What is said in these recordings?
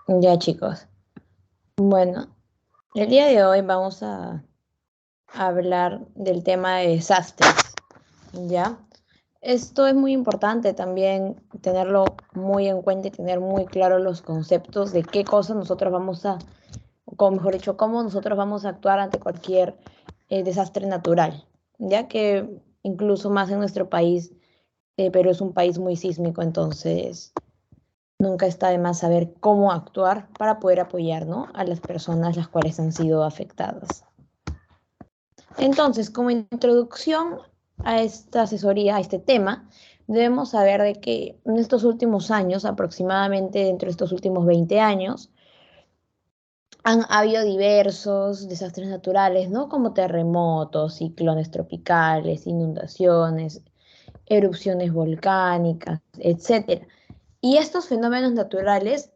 Ya, chicos. Bueno, el día de hoy vamos a hablar del tema de desastres, ¿ya? Esto es muy importante también tenerlo muy en cuenta y tener muy claro los conceptos de qué cosas nosotros vamos a, o mejor dicho, cómo nosotros vamos a actuar ante cualquier desastre natural, ya que incluso más en nuestro país, pero es un país muy sísmico, entonces nunca está de más saber cómo actuar para poder apoyar, ¿no?, a las personas las cuales han sido afectadas. Entonces, como introducción a esta asesoría, a este tema, debemos saber de que en estos últimos años, aproximadamente dentro de estos últimos 20 años, han habido diversos desastres naturales, ¿no? Como terremotos, ciclones tropicales, inundaciones, erupciones volcánicas, etcétera. Y estos fenómenos naturales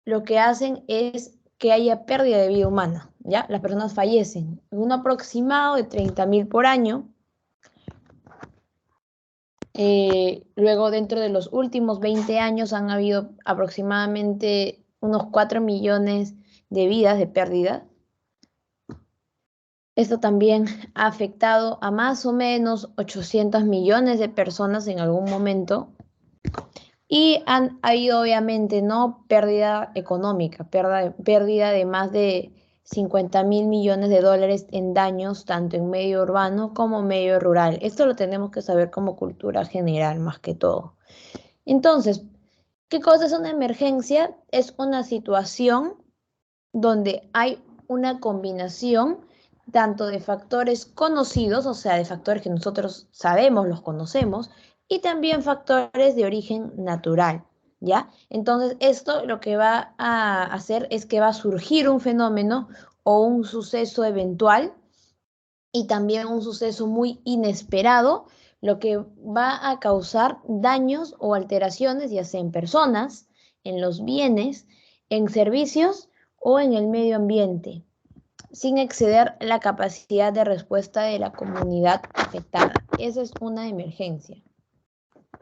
lo que hacen es que haya pérdida de vida humana, ¿ya? Las personas fallecen. Un aproximado de 30.000 por año. Luego, dentro de los últimos 20 años, han habido aproximadamente unos 4 millones de vidas de pérdida. Esto también ha afectado a más o menos 800 millones de personas en algún momento. Y han habido, obviamente, ¿no?, pérdida económica, pérdida de más de 50.000 millones de dólares en daños, tanto en medio urbano como medio rural. Esto lo tenemos que saber como cultura general, más que todo. Entonces, ¿qué cosa es una emergencia? Es una situación donde hay una combinación tanto de factores conocidos, o sea, de factores que nosotros sabemos, los conocemos, y también factores de origen natural, ¿ya? Entonces, esto lo que va a hacer es que va a surgir un fenómeno o un suceso eventual y también un suceso muy inesperado, lo que va a causar daños o alteraciones, ya sea en personas, en los bienes, en servicios o en el medio ambiente, sin exceder la capacidad de respuesta de la comunidad afectada. Esa es una emergencia.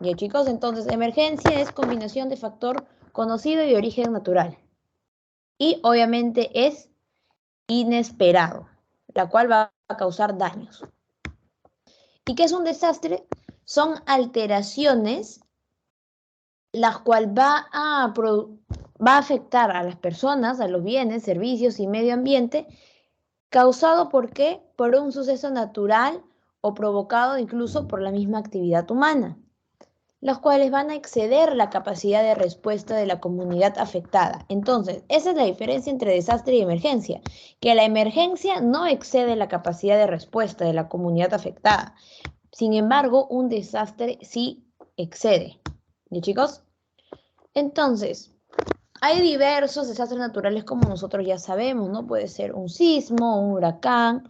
Bien, chicos, entonces emergencia es combinación de factor conocido y de origen natural. Y obviamente es inesperado, la cual va a causar daños. ¿Y qué es un desastre? Son alteraciones las cuales va a afectar a las personas, a los bienes, servicios y medio ambiente, causado ¿por qué? Por un suceso natural o provocado incluso por la misma actividad humana, los cuales van a exceder la capacidad de respuesta de la comunidad afectada. Entonces, esa es la diferencia entre desastre y emergencia, que la emergencia no excede la capacidad de respuesta de la comunidad afectada. Sin embargo, un desastre sí excede. ¿Y, chicos? Entonces, hay diversos desastres naturales como nosotros ya sabemos, ¿no? Puede ser un sismo, un huracán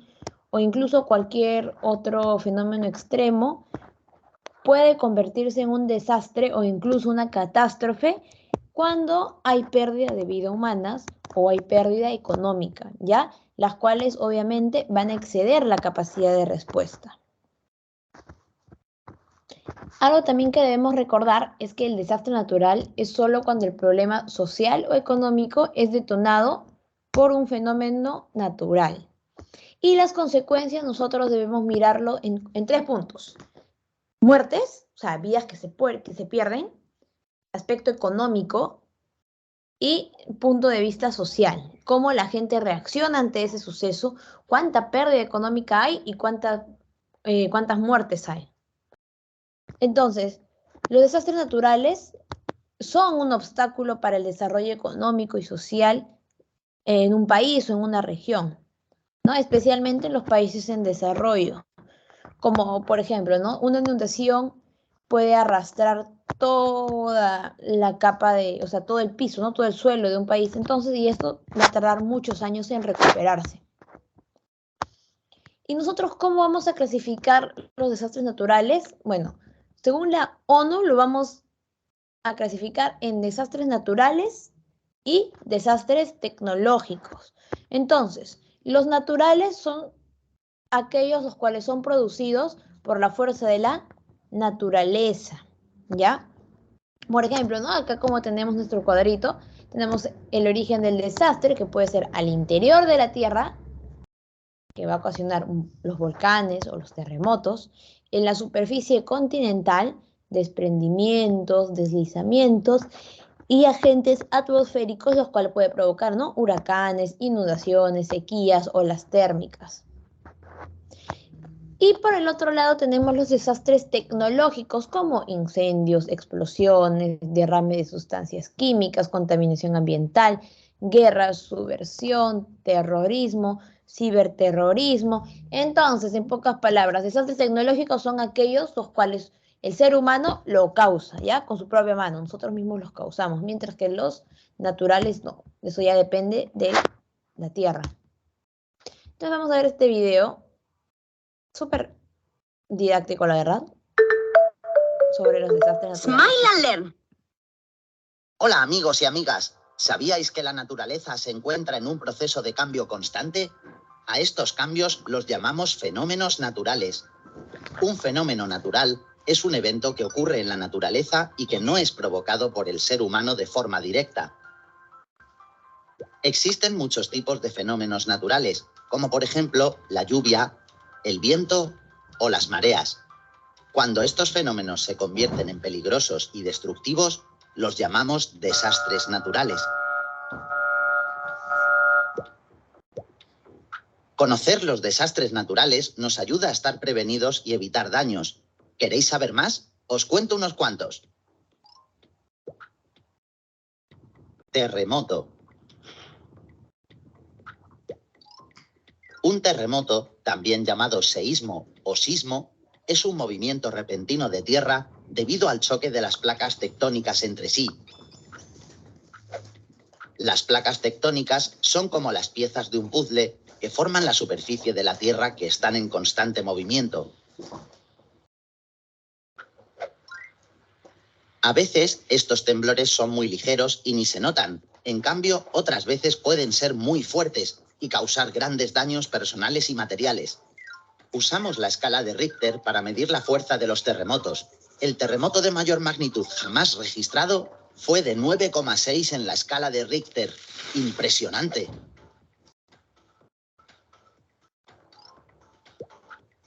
o incluso cualquier otro fenómeno extremo. Puede convertirse en un desastre o incluso una catástrofe cuando hay pérdida de vida humanas o hay pérdida económica, ¿ya? Las cuales obviamente van a exceder la capacidad de respuesta. Algo también que debemos recordar es que el desastre natural es solo cuando el problema social o económico es detonado por un fenómeno natural. Y las consecuencias nosotros debemos mirarlo en tres puntos. Muertes, o sea, vidas que se pierden, aspecto económico y punto de vista social. Cómo la gente reacciona ante ese suceso, cuánta pérdida económica hay y cuántas muertes hay. Entonces, los desastres naturales son un obstáculo para el desarrollo económico y social en un país o en una región, ¿no? Especialmente en los países en desarrollo, como por ejemplo, ¿no?, una inundación puede arrastrar toda la capa de, o sea, todo el piso, ¿no?, todo el suelo de un país, entonces, y esto va a tardar muchos años en recuperarse. ¿Y nosotros cómo vamos a clasificar los desastres naturales? Bueno, según la ONU lo vamos a clasificar en desastres naturales y desastres tecnológicos. Entonces, los naturales son aquellos los cuales son producidos por la fuerza de la naturaleza, ¿ya? Por ejemplo, ¿no?, acá como tenemos nuestro cuadrito, Tenemos el origen del desastre, que puede ser al interior de la Tierra, que va a ocasionar los volcanes o los terremotos. En la superficie continental, desprendimientos, deslizamientos y agentes atmosféricos, los cuales puede provocar, ¿no?, huracanes, inundaciones, sequías, olas térmicas. Y por el otro lado tenemos los desastres tecnológicos como incendios, explosiones, derrame de sustancias químicas, contaminación ambiental, guerra, subversión, terrorismo, ciberterrorismo. Entonces, en pocas palabras, desastres tecnológicos son aquellos los cuales el ser humano lo causa, ¿ya? Con su propia mano, nosotros mismos los causamos, mientras que los naturales no. Eso ya depende de la Tierra. Entonces vamos a ver este video. Súper didáctico, la verdad, sobre los desastres naturales. Smile and learn. Hola amigos y amigas, ¿sabíais que la naturaleza se encuentra en un proceso de cambio constante? A estos cambios los llamamos fenómenos naturales. Un fenómeno natural es un evento que ocurre en la naturaleza y que no es provocado por el ser humano de forma directa. Existen muchos tipos de fenómenos naturales, como por ejemplo la lluvia, el viento o las mareas. Cuando estos fenómenos se convierten en peligrosos y destructivos, los llamamos desastres naturales. Conocer los desastres naturales nos ayuda a estar prevenidos y evitar daños. ¿Queréis saber más? Os cuento unos cuantos. Terremoto. Un terremoto, también llamado seísmo o sismo, es un movimiento repentino de tierra debido al choque de las placas tectónicas entre sí. Las placas tectónicas son como las piezas de un puzzle que forman la superficie de la Tierra, que están en constante movimiento. A veces estos temblores son muy ligeros y ni se notan. En cambio, otras veces pueden ser muy fuertes y causar grandes daños personales y materiales. Usamos la escala de Richter para medir la fuerza de los terremotos. El terremoto de mayor magnitud jamás registrado fue de 9,6 en la escala de Richter. ¡Impresionante!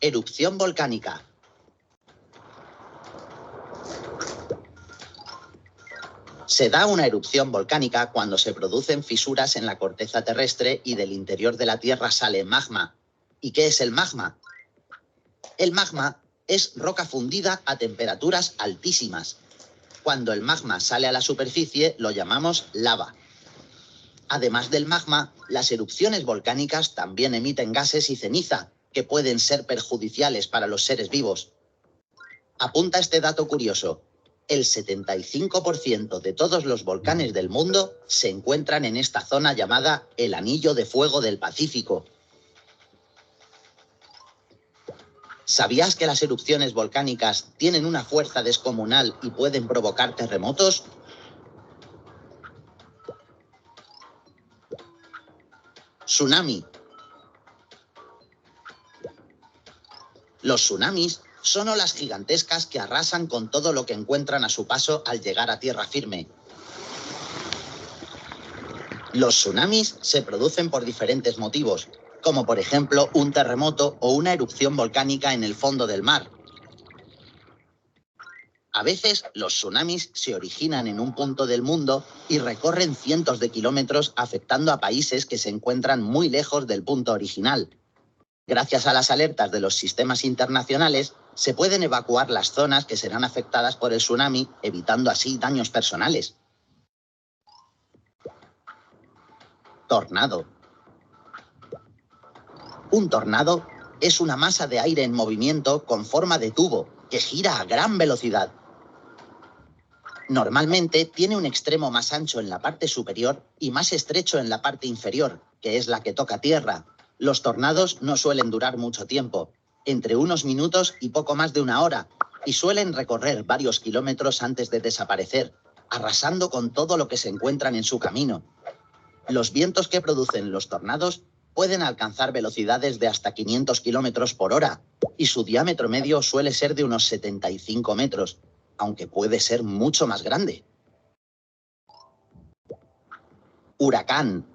Erupción volcánica. Se da una erupción volcánica cuando se producen fisuras en la corteza terrestre y del interior de la Tierra sale magma. ¿Y qué es el magma? El magma es roca fundida a temperaturas altísimas. Cuando el magma sale a la superficie lo llamamos lava. Además del magma, las erupciones volcánicas también emiten gases y ceniza, que pueden ser perjudiciales para los seres vivos. Apunta este dato curioso. El 75% de todos los volcanes del mundo se encuentran en esta zona llamada el Anillo de Fuego del Pacífico. ¿Sabías que las erupciones volcánicas tienen una fuerza descomunal y pueden provocar terremotos? Tsunami. Los tsunamis son olas gigantescas que arrasan con todo lo que encuentran a su paso al llegar a tierra firme. Los tsunamis se producen por diferentes motivos, como por ejemplo un terremoto o una erupción volcánica en el fondo del mar. A veces los tsunamis se originan en un punto del mundo y recorren cientos de kilómetros, afectando a países que se encuentran muy lejos del punto original. Gracias a las alertas de los sistemas internacionales, se pueden evacuar las zonas que serán afectadas por el tsunami, evitando así daños personales. Tornado. Un tornado es una masa de aire en movimiento con forma de tubo que gira a gran velocidad. Normalmente tiene un extremo más ancho en la parte superior y más estrecho en la parte inferior, que es la que toca tierra. Los tornados no suelen durar mucho tiempo, entre unos minutos y poco más de una hora, y suelen recorrer varios kilómetros antes de desaparecer, arrasando con todo lo que se encuentran en su camino. Los vientos que producen los tornados pueden alcanzar velocidades de hasta 500 kilómetros por hora, y su diámetro medio suele ser de unos 75 metros, aunque puede ser mucho más grande. Huracán.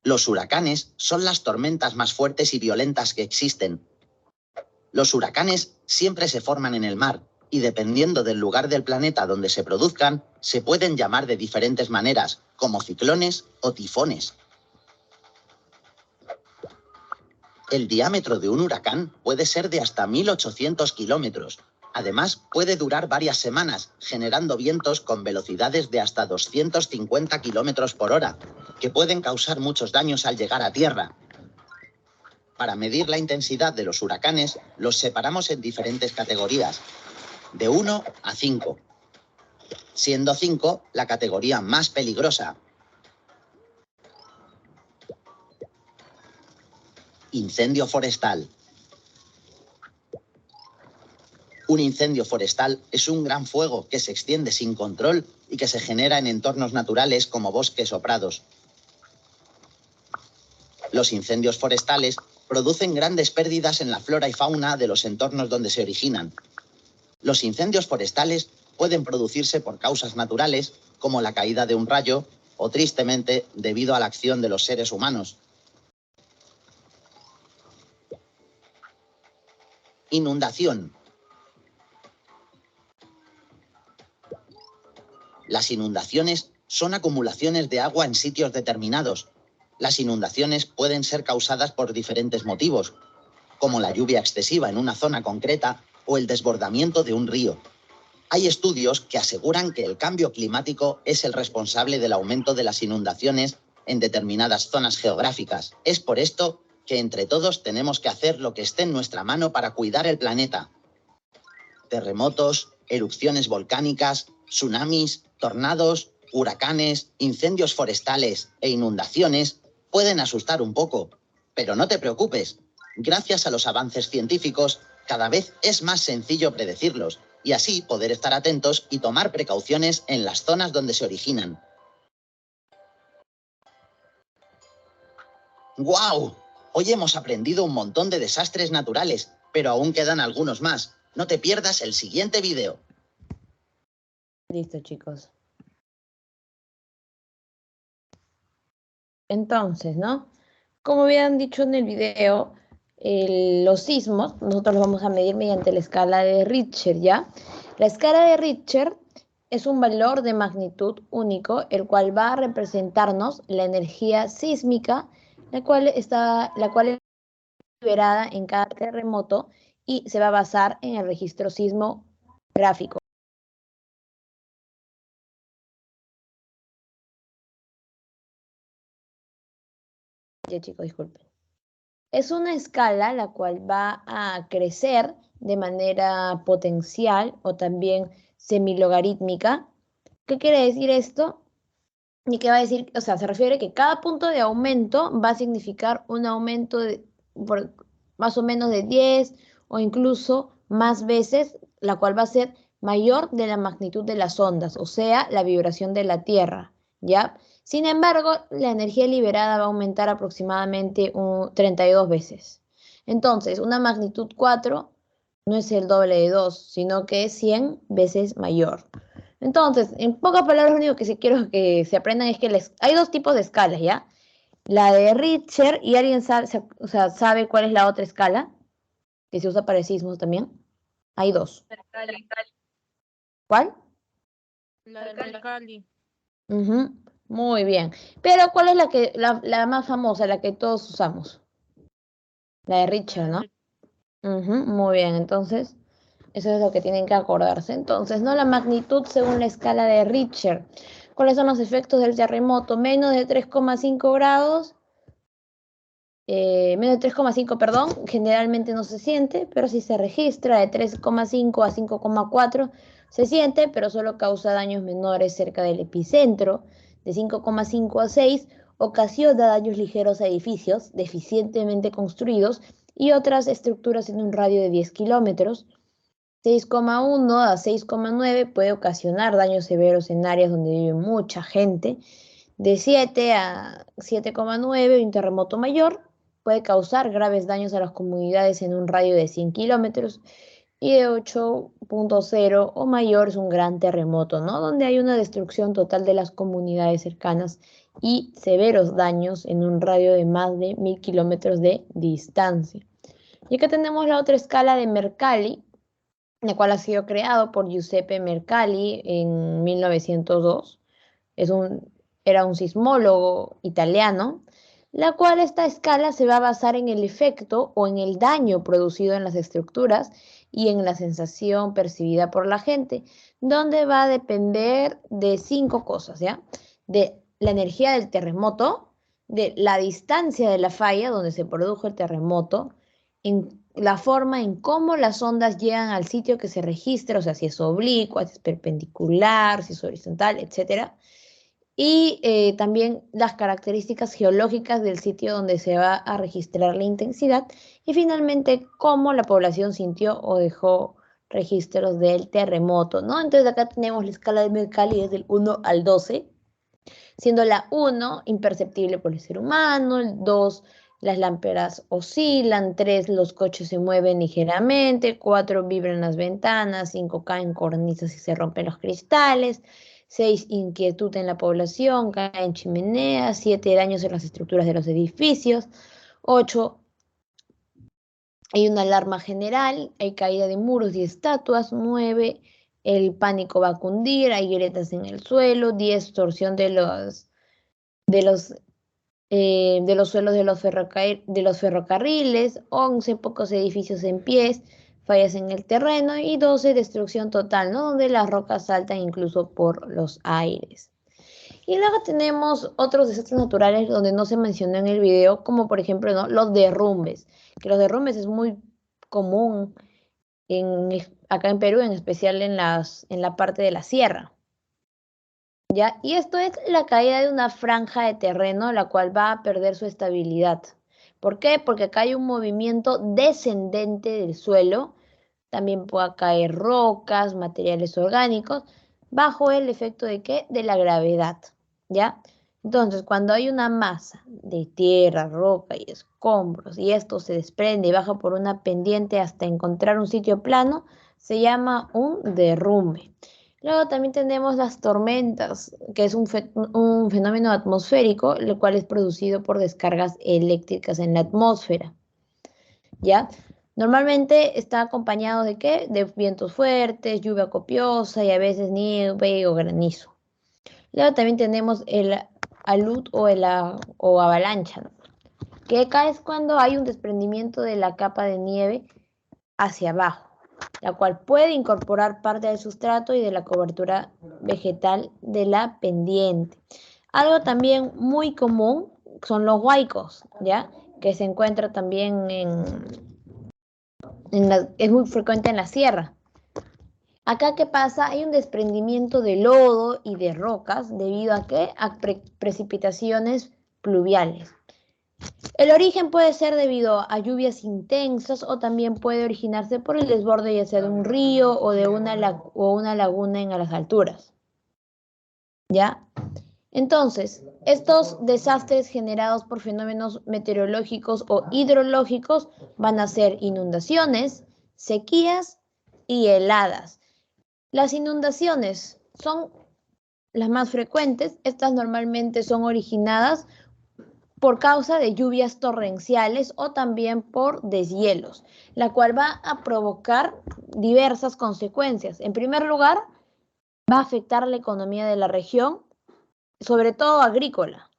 Los huracanes son las tormentas más fuertes y violentas que existen. Los huracanes siempre se forman en el mar y dependiendo del lugar del planeta donde se produzcan, se pueden llamar de diferentes maneras, como ciclones o tifones. El diámetro de un huracán puede ser de hasta 1.800 kilómetros. Además, puede durar varias semanas, generando vientos con velocidades de hasta 250 kilómetros por hora, que pueden causar muchos daños al llegar a tierra. Para medir la intensidad de los huracanes, los separamos en diferentes categorías, de 1 a 5, siendo 5 la categoría más peligrosa. Incendio forestal. Un incendio forestal es un gran fuego que se extiende sin control y que se genera en entornos naturales como bosques o prados. Los incendios forestales producen grandes pérdidas en la flora y fauna de los entornos donde se originan. Los incendios forestales pueden producirse por causas naturales, como la caída de un rayo, o tristemente debido a la acción de los seres humanos. Inundación. Las inundaciones son acumulaciones de agua en sitios determinados. Las inundaciones pueden ser causadas por diferentes motivos, como la lluvia excesiva en una zona concreta o el desbordamiento de un río. Hay estudios que aseguran que el cambio climático es el responsable del aumento de las inundaciones en determinadas zonas geográficas. Es por esto que entre todos tenemos que hacer lo que esté en nuestra mano para cuidar el planeta. Terremotos, erupciones volcánicas, tsunamis, tornados, huracanes, incendios forestales e inundaciones pueden asustar un poco, pero no te preocupes. Gracias a los avances científicos, cada vez es más sencillo predecirlos y así poder estar atentos y tomar precauciones en las zonas donde se originan. ¡Guau! Hoy hemos aprendido un montón de desastres naturales, pero aún quedan algunos más. No te pierdas el siguiente video. Listo, chicos. Entonces, ¿no? Como habían dicho en el video, los sismos nosotros los vamos a medir mediante la escala de Richter, ¿ya? La escala de Richter es un valor de magnitud único, el cual va a representarnos la energía sísmica, la cual es liberada en cada terremoto y se va a basar en el registro sismográfico. Ya, chicos, disculpen. Es una escala la cual va a crecer de manera potencial o también semilogarítmica. ¿Qué quiere decir esto? Y qué va a decir, o sea, se refiere que cada punto de aumento va a significar un aumento de por más o menos de 10 o incluso más veces, la cual va a ser mayor de la magnitud de las ondas, o sea, la vibración de la Tierra, ¿ya? Sin embargo, la energía liberada va a aumentar aproximadamente 32 veces. Entonces, una magnitud 4 no es el doble de 2, sino que es 100 veces mayor. Entonces, en pocas palabras, lo único que quiero que se aprendan es que hay dos tipos de escalas, ¿ya? La de Richter, ¿y alguien sabe cuál es la otra escala que se usa para el sismos también? Hay dos. ¿Cuál? La de Mercalli. Muy bien. Pero ¿cuál es la más famosa, la que todos usamos? La de Richter, ¿no? Muy bien, entonces, eso es lo que tienen que acordarse. Entonces, ¿no? La magnitud según la escala de Richter. ¿Cuáles son los efectos del terremoto? Menos de 3,5 grados. Menos de 3,5, perdón, generalmente no se siente, pero si se registra de 3,5 a 5,4 se siente, pero solo causa daños menores cerca del epicentro. De 5,5 a 6 ocasiona daños ligeros a edificios deficientemente construidos y otras estructuras en un radio de 10 kilómetros. 6,1 a 6,9 puede ocasionar daños severos en áreas donde vive mucha gente. De 7 a 7,9, un terremoto mayor puede causar graves daños a las comunidades en un radio de 100 kilómetros. Y de 8.0 o mayor es un gran terremoto, ¿no? Donde hay una destrucción total de las comunidades cercanas y severos daños en un radio de más de 1000 kilómetros de distancia. Y acá tenemos la otra escala de Mercalli, la cual ha sido creado por Giuseppe Mercalli en 1902. Era un sismólogo italiano, la cual esta escala se va a basar en el efecto o en el daño producido en las estructuras y en la sensación percibida por la gente, donde va a depender de 5 cosas, ¿ya? De la energía del terremoto, de la distancia de la falla donde se produjo el terremoto, en la forma en cómo las ondas llegan al sitio que se registra, o sea, si es oblicua, si es perpendicular, si es horizontal, etcétera. Y también las características geológicas del sitio donde se va a registrar la intensidad. Y finalmente, cómo la población sintió o dejó registros del terremoto, ¿no? Entonces acá tenemos la escala de Mercalli desde el 1 al 12, siendo la 1 imperceptible por el ser humano, el 2 las lámparas oscilan, 3 los coches se mueven ligeramente, 4 vibran las ventanas, 5 caen cornisas y se rompen los cristales, 6 inquietud en la población, caen chimeneas, 7 daños en las estructuras de los edificios, 8 hay una alarma general, hay caída de muros y estatuas, 9 el pánico va a cundir, hay grietas en el suelo, 10 torsión de los suelos de los ferrocarriles, 11 pocos edificios en pies, fallas en el terreno y 12 destrucción total, ¿no? Donde las rocas saltan incluso por los aires. Y luego tenemos otros desastres naturales donde no se mencionó en el video, como por ejemplo, ¿no? Los derrumbes, que los derrumbes es muy común acá en Perú, en especial en la parte de la sierra. ¿Ya? Y esto es la caída de una franja de terreno, la cual va a perder su estabilidad. ¿Por qué? Porque acá hay un movimiento descendente del suelo, también puede caer rocas, materiales orgánicos, bajo el efecto de ¿qué? De la gravedad, ¿ya? Entonces, cuando hay una masa de tierra, roca y escombros, y esto se desprende y baja por una pendiente hasta encontrar un sitio plano, se llama un derrumbe. Luego también tenemos las tormentas, que es un fenómeno atmosférico, el cual es producido por descargas eléctricas en la atmósfera, ¿ya? Normalmente está acompañado ¿de qué? De vientos fuertes, lluvia copiosa y a veces nieve o granizo. Luego también tenemos el alud o avalancha, ¿no? Que acá es cuando hay un desprendimiento de la capa de nieve hacia abajo, la cual puede incorporar parte del sustrato y de la cobertura vegetal de la pendiente. Algo también muy común son los huaicos, ¿ya? Que se encuentra también es muy frecuente en la sierra. Acá, ¿qué pasa? Hay un desprendimiento de lodo y de rocas debido a ¿qué? A precipitaciones pluviales. El origen puede ser debido a lluvias intensas o también puede originarse por el desborde ya sea de un río o de una laguna en las alturas. ¿Ya? Entonces, estos desastres generados por fenómenos meteorológicos o hidrológicos van a ser inundaciones, sequías y heladas. Las inundaciones son las más frecuentes. Estas normalmente son originadas por causa de lluvias torrenciales o también por deshielos, la cual va a provocar diversas consecuencias. En primer lugar, va a afectar la economía de la región, sobre todo agrícola,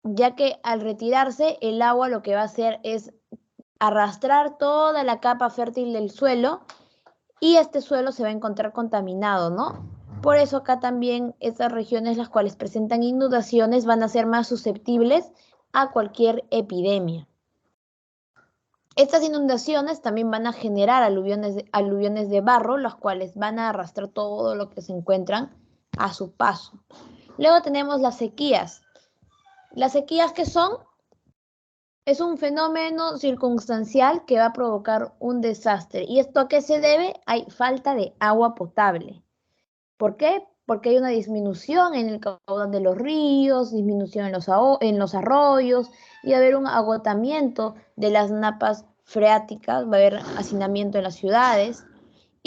ya que al retirarse el agua lo que va a hacer es arrastrar toda la capa fértil del suelo y este suelo se va a encontrar contaminado, ¿no? Por eso acá también estas regiones las cuales presentan inundaciones van a ser más susceptibles a cualquier epidemia. Estas inundaciones también van a generar aluviones de barro, las cuales van a arrastrar todo lo que se encuentran a su paso. Luego tenemos las sequías. Las sequías, ¿qué son? Es un fenómeno circunstancial que va a provocar un desastre. ¿Y esto a qué se debe? Hay falta de agua potable. ¿Por qué? Porque hay una disminución en el caudal de los ríos, disminución en los arroyos, y va a haber un agotamiento de las napas freáticas, va a haber hacinamiento en las ciudades,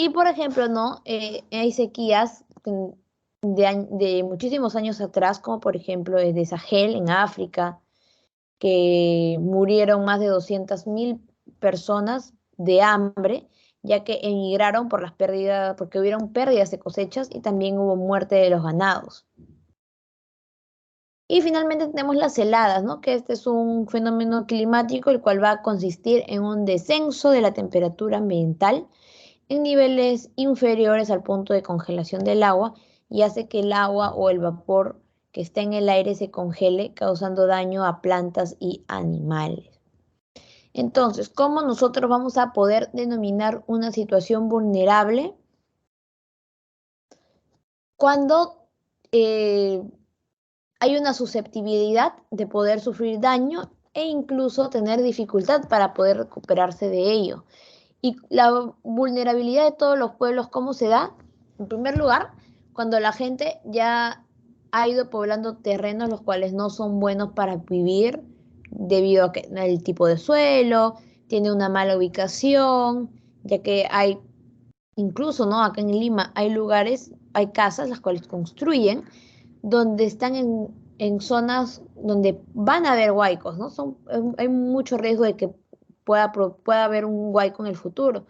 Y por ejemplo, ¿no? Hay sequías de muchísimos años atrás, como por ejemplo de Sahel en África, que murieron más de 200.000 personas de hambre, ya que emigraron por las pérdidas, porque hubieron pérdidas de cosechas y también hubo muerte de los ganados. Y finalmente tenemos las heladas, ¿no? Que este es un fenómeno climático el cual va a consistir en un descenso de la temperatura ambiental en niveles inferiores al punto de congelación del agua y hace que el agua o el vapor que está en el aire se congele, causando daño a plantas y animales. Entonces, ¿cómo nosotros vamos a poder denominar una situación vulnerable? Cuando hay una susceptibilidad de poder sufrir daño e incluso tener dificultad para poder recuperarse de ello. Y la vulnerabilidad de todos los pueblos, ¿cómo se da? En primer lugar, cuando la gente ya ha ido poblando terrenos los cuales no son buenos para vivir debido a que el tipo de suelo, tiene una mala ubicación, ya que hay, incluso, ¿no? Acá en Lima hay lugares, hay casas las cuales construyen donde están en zonas donde van a haber huaicos, ¿no? Hay mucho riesgo de que pueda haber un huaico en el futuro.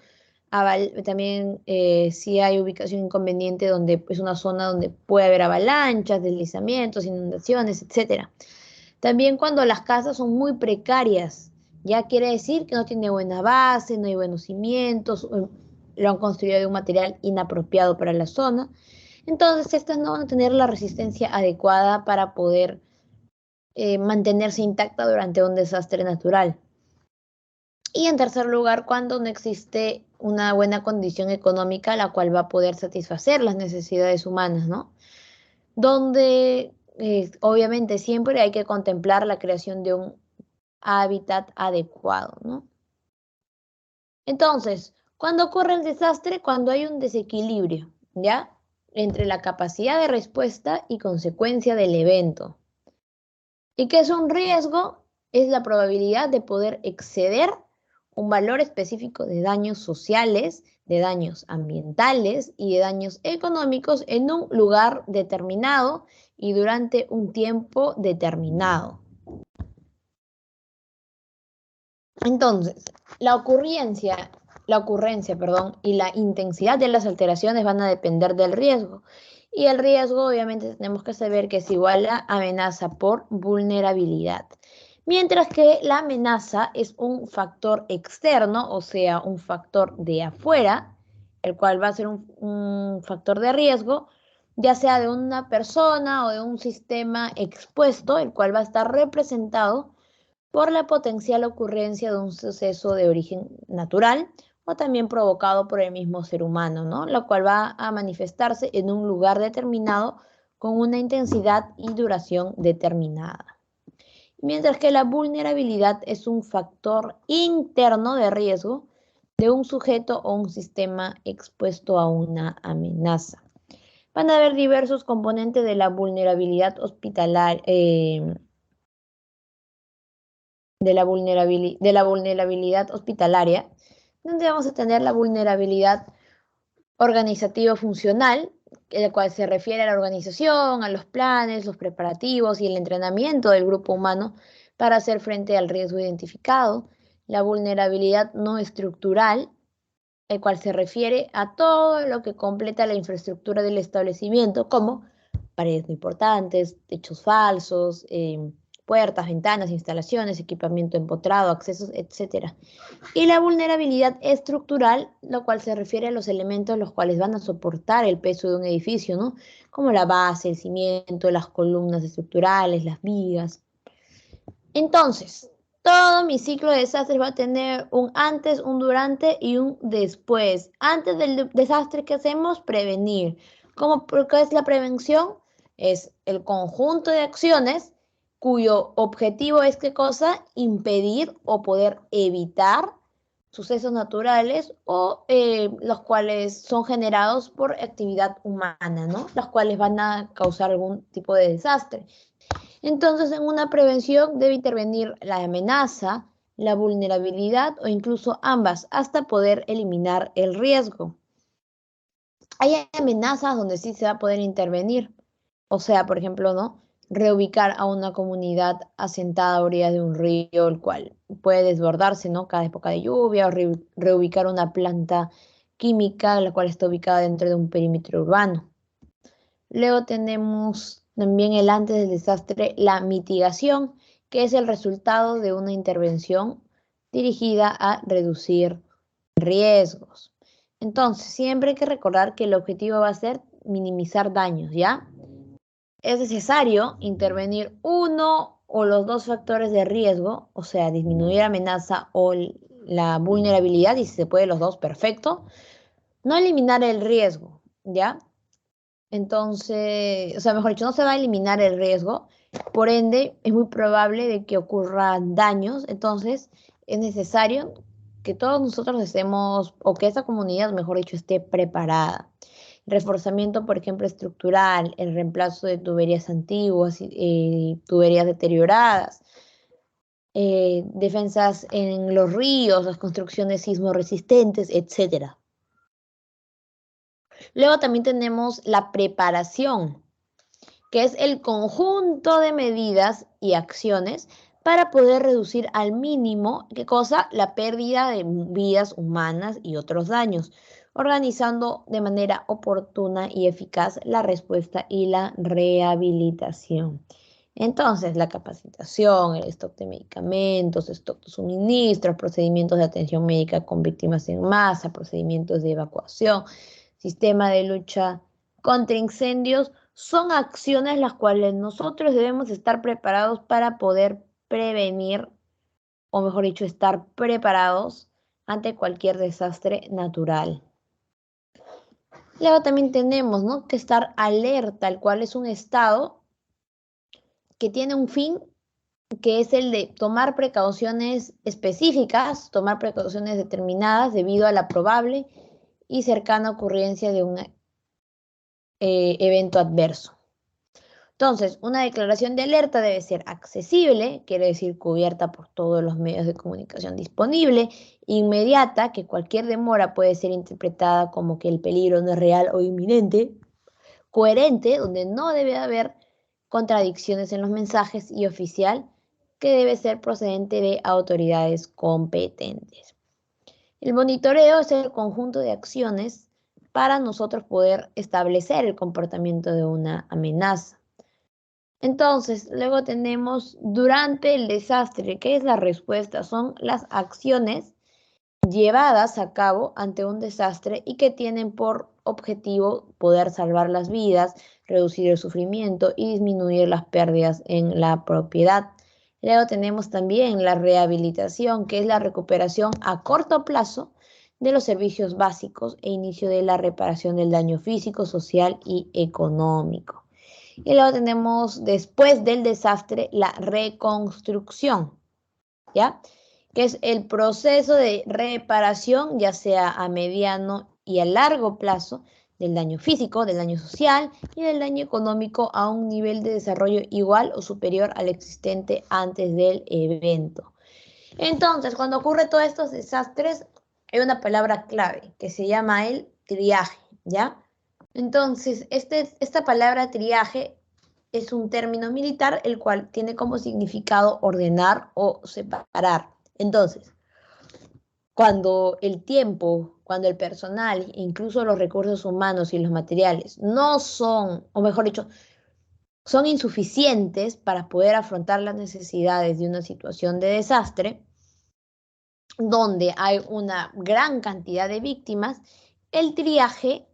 También si hay ubicación inconveniente donde es una zona donde puede haber avalanchas, deslizamientos, inundaciones, etcétera. También cuando las casas son muy precarias, ya quiere decir que no tiene buena base, no hay buenos cimientos, lo han construido de un material inapropiado para la zona. Entonces, estas no van a tener la resistencia adecuada para poder mantenerse intacta durante un desastre natural. Y en tercer lugar, cuando no existe una buena condición económica la cual va a poder satisfacer las necesidades humanas, ¿no? Donde obviamente siempre hay que contemplar la creación de un hábitat adecuado, ¿no? Entonces, cuando ocurre el desastre, cuando hay un desequilibrio, ¿ya? Entre la capacidad de respuesta y consecuencia del evento. ¿Y qué es un riesgo? Es la probabilidad de poder exceder un valor específico de daños sociales, de daños ambientales y de daños económicos en un lugar determinado y durante un tiempo determinado. Entonces, la ocurrencia, y la intensidad de las alteraciones van a depender del riesgo. Y el riesgo, obviamente, tenemos que saber que es igual a amenaza por vulnerabilidad. Mientras que la amenaza es un factor externo, o sea, un factor de afuera, el cual va a ser un factor de riesgo, ya sea de una persona o de un sistema expuesto, el cual va a estar representado por la potencial ocurrencia de un suceso de origen natural o también provocado por el mismo ser humano, ¿no? Lo cual va a manifestarse en un lugar determinado con una intensidad y duración determinada. Mientras que la vulnerabilidad es un factor interno de riesgo de un sujeto o un sistema expuesto a una amenaza. Van a haber diversos componentes de la vulnerabilidad hospitalaria, de la vulnerabilidad hospitalaria, donde vamos a tener la vulnerabilidad organizativo-funcional, el cual se refiere a la organización, a los planes, los preparativos y el entrenamiento del grupo humano para hacer frente al riesgo identificado. La vulnerabilidad no estructural, el cual se refiere a todo lo que completa la infraestructura del establecimiento, como paredes no importantes, techos falsos, puertas, ventanas, instalaciones, equipamiento empotrado, accesos, etc. Y la vulnerabilidad estructural, lo cual se refiere a los elementos los cuales van a soportar el peso de un edificio, ¿no? Como la base, el cimiento, las columnas estructurales, las vigas. Entonces, todo mi ciclo de desastres va a tener un antes, un durante y un después. Antes del desastre, ¿qué hacemos? Prevenir. ¿Qué es la prevención? Es el conjunto de acciones cuyo objetivo es, ¿qué cosa? Impedir o poder evitar sucesos naturales o los cuales son generados por actividad humana, ¿no? Los cuales van a causar algún tipo de desastre. Entonces, en una prevención debe intervenir la amenaza, la vulnerabilidad o incluso ambas hasta poder eliminar el riesgo. Hay amenazas donde sí se va a poder intervenir. O sea, por ejemplo, ¿no? Reubicar a una comunidad asentada a orillas de un río, el cual puede desbordarse, ¿no? Cada época de lluvia, o reubicar una planta química, la cual está ubicada dentro de un perímetro urbano. Luego tenemos también el antes del desastre, la mitigación, que es el resultado de una intervención dirigida a reducir riesgos. Entonces, siempre hay que recordar que el objetivo va a ser minimizar daños, ¿ya? Es necesario intervenir uno o los dos factores de riesgo, o sea, disminuir la amenaza o la vulnerabilidad, y si se puede los dos, perfecto. No eliminar el riesgo, ¿ya? Entonces, o sea, mejor dicho, no se va a eliminar el riesgo, por ende, es muy probable de que ocurran daños, entonces es necesario que todos nosotros estemos, o que esta comunidad, mejor dicho, esté preparada. Reforzamiento, por ejemplo, estructural, el reemplazo de tuberías antiguas, tuberías deterioradas, defensas en los ríos, las construcciones sismo resistentes, etcétera. Luego también tenemos la preparación, que es el conjunto de medidas y acciones para poder reducir al mínimo, ¿qué cosa? La pérdida de vidas humanas y otros daños, organizando de manera oportuna y eficaz la respuesta y la rehabilitación. Entonces, la capacitación, el stock de medicamentos, stock de suministros, procedimientos de atención médica con víctimas en masa, procedimientos de evacuación, sistema de lucha contra incendios, son acciones las cuales nosotros debemos estar preparados para poder prevenir, o mejor dicho, estar preparados ante cualquier desastre natural. Luego también tenemos, ¿no?, que estar alerta, el cual es un estado que tiene un fin, que es el de tomar precauciones específicas, tomar precauciones determinadas debido a la probable y cercana ocurrencia de un evento adverso. Entonces, una declaración de alerta debe ser accesible, quiere decir cubierta por todos los medios de comunicación disponible, inmediata, que cualquier demora puede ser interpretada como que el peligro no es real o inminente, coherente, donde no debe haber contradicciones en los mensajes, y oficial, que debe ser procedente de autoridades competentes. El monitoreo es el conjunto de acciones para nosotros poder establecer el comportamiento de una amenaza. Entonces, luego tenemos durante el desastre, ¿qué es la respuesta? Son las acciones llevadas a cabo ante un desastre y que tienen por objetivo poder salvar las vidas, reducir el sufrimiento y disminuir las pérdidas en la propiedad. Luego tenemos también la rehabilitación, que es la recuperación a corto plazo de los servicios básicos e inicio de la reparación del daño físico, social y económico. Y luego tenemos, después del desastre, la reconstrucción, ¿ya? Que es el proceso de reparación, ya sea a mediano y a largo plazo, del daño físico, del daño social y del daño económico a un nivel de desarrollo igual o superior al existente antes del evento. Entonces, cuando ocurre todos estos desastres, hay una palabra clave que se llama el triaje, ¿ya? Entonces, esta palabra triaje es un término militar, el cual tiene como significado ordenar o separar. Entonces, cuando el tiempo, cuando el personal, incluso los recursos humanos y los materiales no son, o mejor dicho, son insuficientes para poder afrontar las necesidades de una situación de desastre, donde hay una gran cantidad de víctimas, el triaje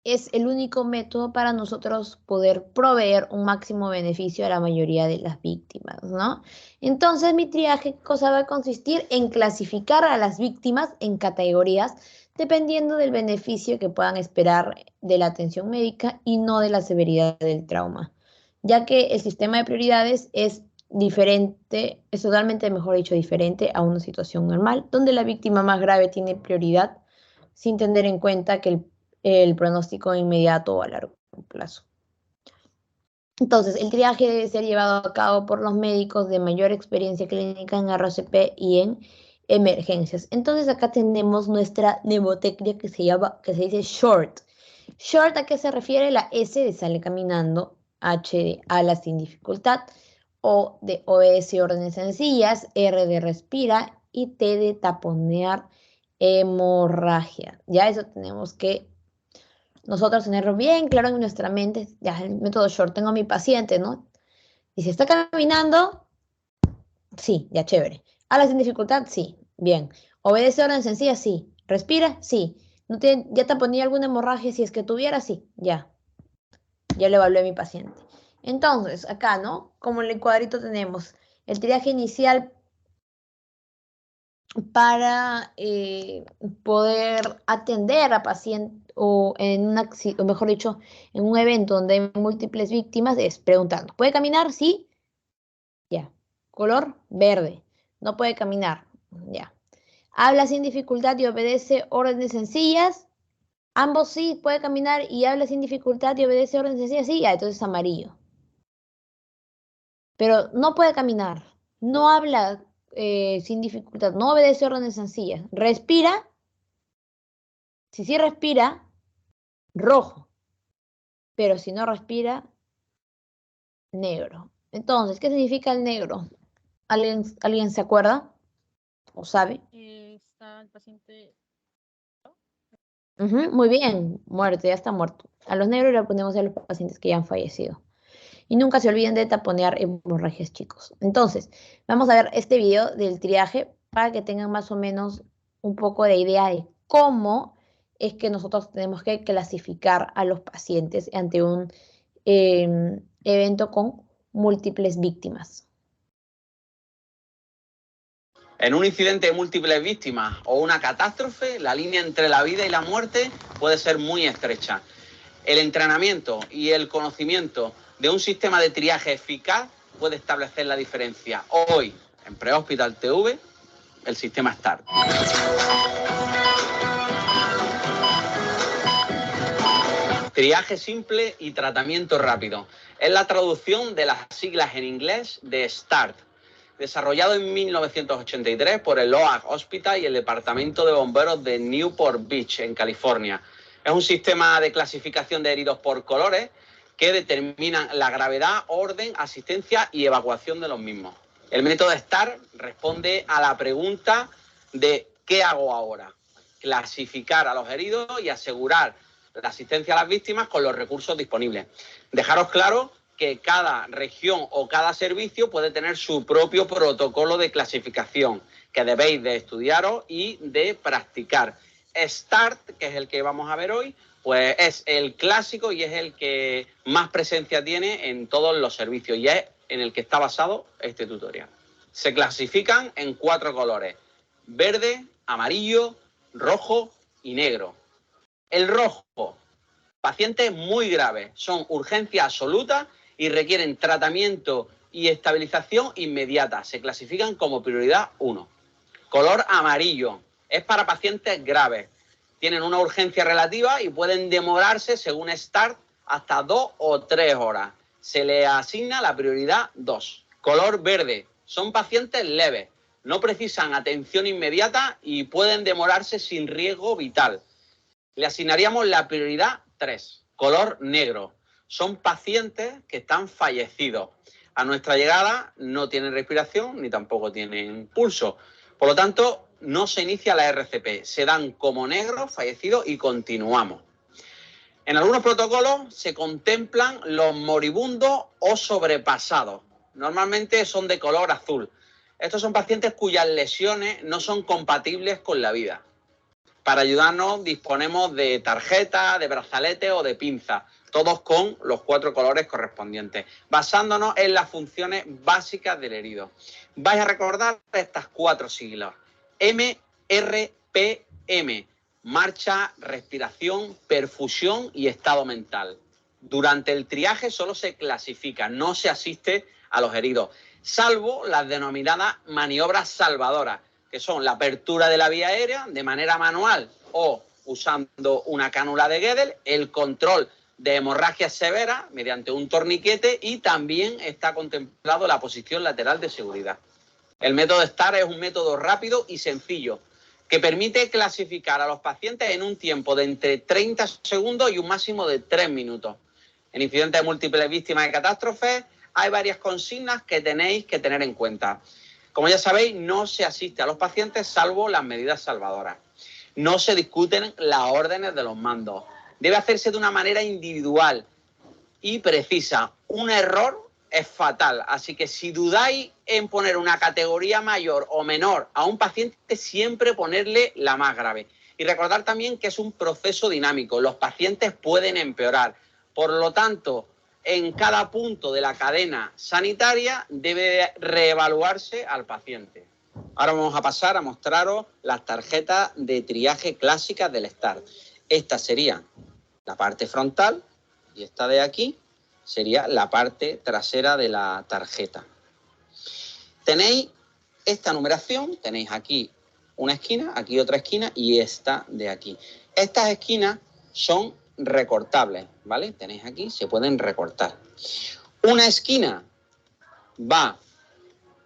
es el único método para nosotros poder proveer un máximo beneficio a la mayoría de las víctimas, ¿no? Entonces, mi triaje, cosa va a consistir en clasificar a las víctimas en categorías dependiendo del beneficio que puedan esperar de la atención médica y no de la severidad del trauma, ya que el sistema de prioridades es diferente, es totalmente, mejor dicho, diferente a una situación normal, donde la víctima más grave tiene prioridad sin tener en cuenta que el pronóstico inmediato o a largo plazo. Entonces, el triaje debe ser llevado a cabo por los médicos de mayor experiencia clínica en RCP y en emergencias. Entonces, acá tenemos nuestra mnemotecnia que se dice SHORT, Short, ¿a qué se refiere? La S de sale caminando, H de habla sin dificultad, O de obedece órdenes sencillas, R de respira y T de taponear hemorragia. Ya eso tenemos que nosotros tenerlo bien claro en nuestra mente. Ya el método Short, tengo a mi paciente, ¿no? Y si está caminando, sí, ya chévere. Habla sin dificultad, sí, bien. Obedece órdenes sencillas, sí. Respira, sí. No tiene, ya taponía alguna hemorragia, si es que tuviera, sí, ya. Ya le evalué a mi paciente. Entonces, acá, ¿no? Como en el cuadrito tenemos el triaje inicial para poder atender a paciente o en un o mejor dicho, en un evento donde hay múltiples víctimas, es preguntando, ¿puede caminar? Sí, ya. Color verde. No puede caminar, ya. Habla sin dificultad y obedece órdenes sencillas. Ambos sí, puede caminar y habla sin dificultad y obedece órdenes sencillas, sí, ya, entonces amarillo. Pero no puede caminar, no habla sin dificultad, no obedece órdenes sencillas. Respira, si sí respira, rojo, pero si no respira, negro. Entonces, ¿qué significa el negro? ¿Alguien se acuerda o sabe? Está el paciente. Ujú, muy bien, muerto, ya está muerto. A los negros le ponemos a los pacientes que ya han fallecido. Y nunca se olviden de taponear hemorragias, chicos. Entonces, vamos a ver este video del triaje para que tengan más o menos un poco de idea de cómo es que nosotros tenemos que clasificar a los pacientes ante un evento con múltiples víctimas. En un incidente de múltiples víctimas o una catástrofe, la línea entre la vida y la muerte puede ser muy estrecha. El entrenamiento y el conocimiento de un sistema de triaje eficaz puede establecer la diferencia. Hoy, en Prehospital TV, el sistema START. Triaje simple y tratamiento rápido. Es la traducción de las siglas en inglés de START, desarrollado en 1983 por el Oak Hospital y el Departamento de Bomberos de Newport Beach, en California. Es un sistema de clasificación de heridos por colores que determinan la gravedad, orden, asistencia y evacuación de los mismos. El método START responde a la pregunta de ¿qué hago ahora? Clasificar a los heridos y asegurar la asistencia a las víctimas con los recursos disponibles. Dejaros claro que cada región o cada servicio puede tener su propio protocolo de clasificación que debéis de estudiaros y de practicar. START, que es el que vamos a ver hoy, pues es el clásico y es el que más presencia tiene en todos los servicios y es en el que está basado este tutorial. Se clasifican en 4 colores: verde, amarillo, rojo y negro. El rojo, pacientes muy graves, son urgencia absoluta y requieren tratamiento y estabilización inmediata. Se clasifican como prioridad 1. Color amarillo, es para pacientes graves. Tienen una urgencia relativa y pueden demorarse, según START, hasta 2 o 3 horas. Se le asigna la prioridad 2. Color verde, son pacientes leves, no precisan atención inmediata y pueden demorarse sin riesgo vital. Le asignaríamos la prioridad 3, color negro. Son pacientes que están fallecidos. A nuestra llegada no tienen respiración ni tampoco tienen pulso. Por lo tanto, no se inicia la RCP. Se dan como negros, fallecidos y continuamos. En algunos protocolos se contemplan los moribundos o sobrepasados. Normalmente son de color azul. Estos son pacientes cuyas lesiones no son compatibles con la vida. Para ayudarnos disponemos de tarjetas, de brazaletes o de pinzas, todos con los 4 colores correspondientes, basándonos en las funciones básicas del herido. Vais a recordar estas 4 siglas: MRPM, marcha, respiración, perfusión y estado mental. Durante el triaje solo se clasifica, no se asiste a los heridos, salvo las denominadas maniobras salvadoras, que son la apertura de la vía aérea de manera manual o usando una cánula de Guedel, el control de hemorragias severas mediante un torniquete y también está contemplado la posición lateral de seguridad. El método START es un método rápido y sencillo que permite clasificar a los pacientes en un tiempo de entre 30 segundos y un máximo de 3 minutos. En incidentes de múltiples víctimas de catástrofes hay varias consignas que tenéis que tener en cuenta. Como ya sabéis, no se asiste a los pacientes salvo las medidas salvadoras. No se discuten las órdenes de los mandos. Debe hacerse de una manera individual y precisa. Un error es fatal, así que si dudáis en poner una categoría mayor o menor a un paciente, siempre ponerle la más grave. Y recordar también que es un proceso dinámico, los pacientes pueden empeorar. Por lo tanto, en cada punto de la cadena sanitaria debe reevaluarse al paciente. Ahora vamos a pasar a mostraros las tarjetas de triaje clásicas del START. Esta sería la parte frontal y esta de aquí sería la parte trasera de la tarjeta. Tenéis esta numeración, tenéis aquí una esquina, aquí otra esquina y esta de aquí. Estas esquinas son recortables, ¿vale? Tenéis aquí, se pueden recortar. Una esquina va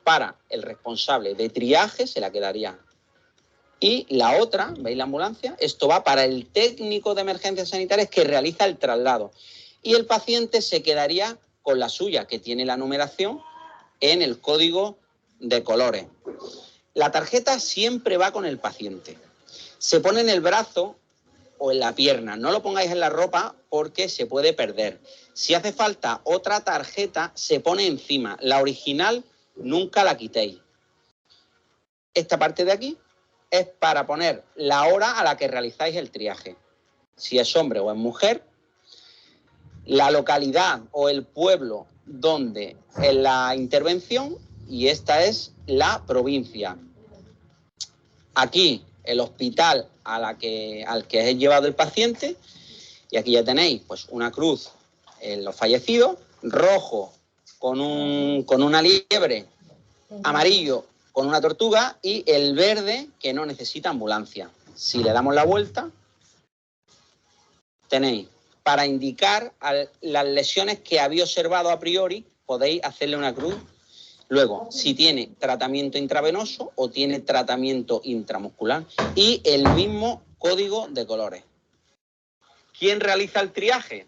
para el responsable de triaje, se la quedaría. Y la otra, ¿veis la ambulancia? Esto va para el técnico de emergencias sanitarias que realiza el traslado. Y el paciente se quedaría con la suya, que tiene la numeración en el código de colores. La tarjeta siempre va con el paciente. Se pone en el brazo o en la pierna. No lo pongáis en la ropa porque se puede perder. Si hace falta otra tarjeta, se pone encima. La original nunca la quitéis. Esta parte de aquí es para poner la hora a la que realizáis el triaje. Si es hombre o es mujer, la localidad o el pueblo donde es la intervención y esta es la provincia. Aquí el hospital al que es llevado el paciente y aquí ya tenéis pues una cruz en los fallecidos, rojo con una liebre, amarillo con una tortuga y el verde que no necesita ambulancia. Si le damos la vuelta, tenéis para indicar las lesiones que habéis observado a priori, podéis hacerle una cruz. Luego, si tiene tratamiento intravenoso o tiene tratamiento intramuscular y el mismo código de colores. ¿Quién realiza el triaje?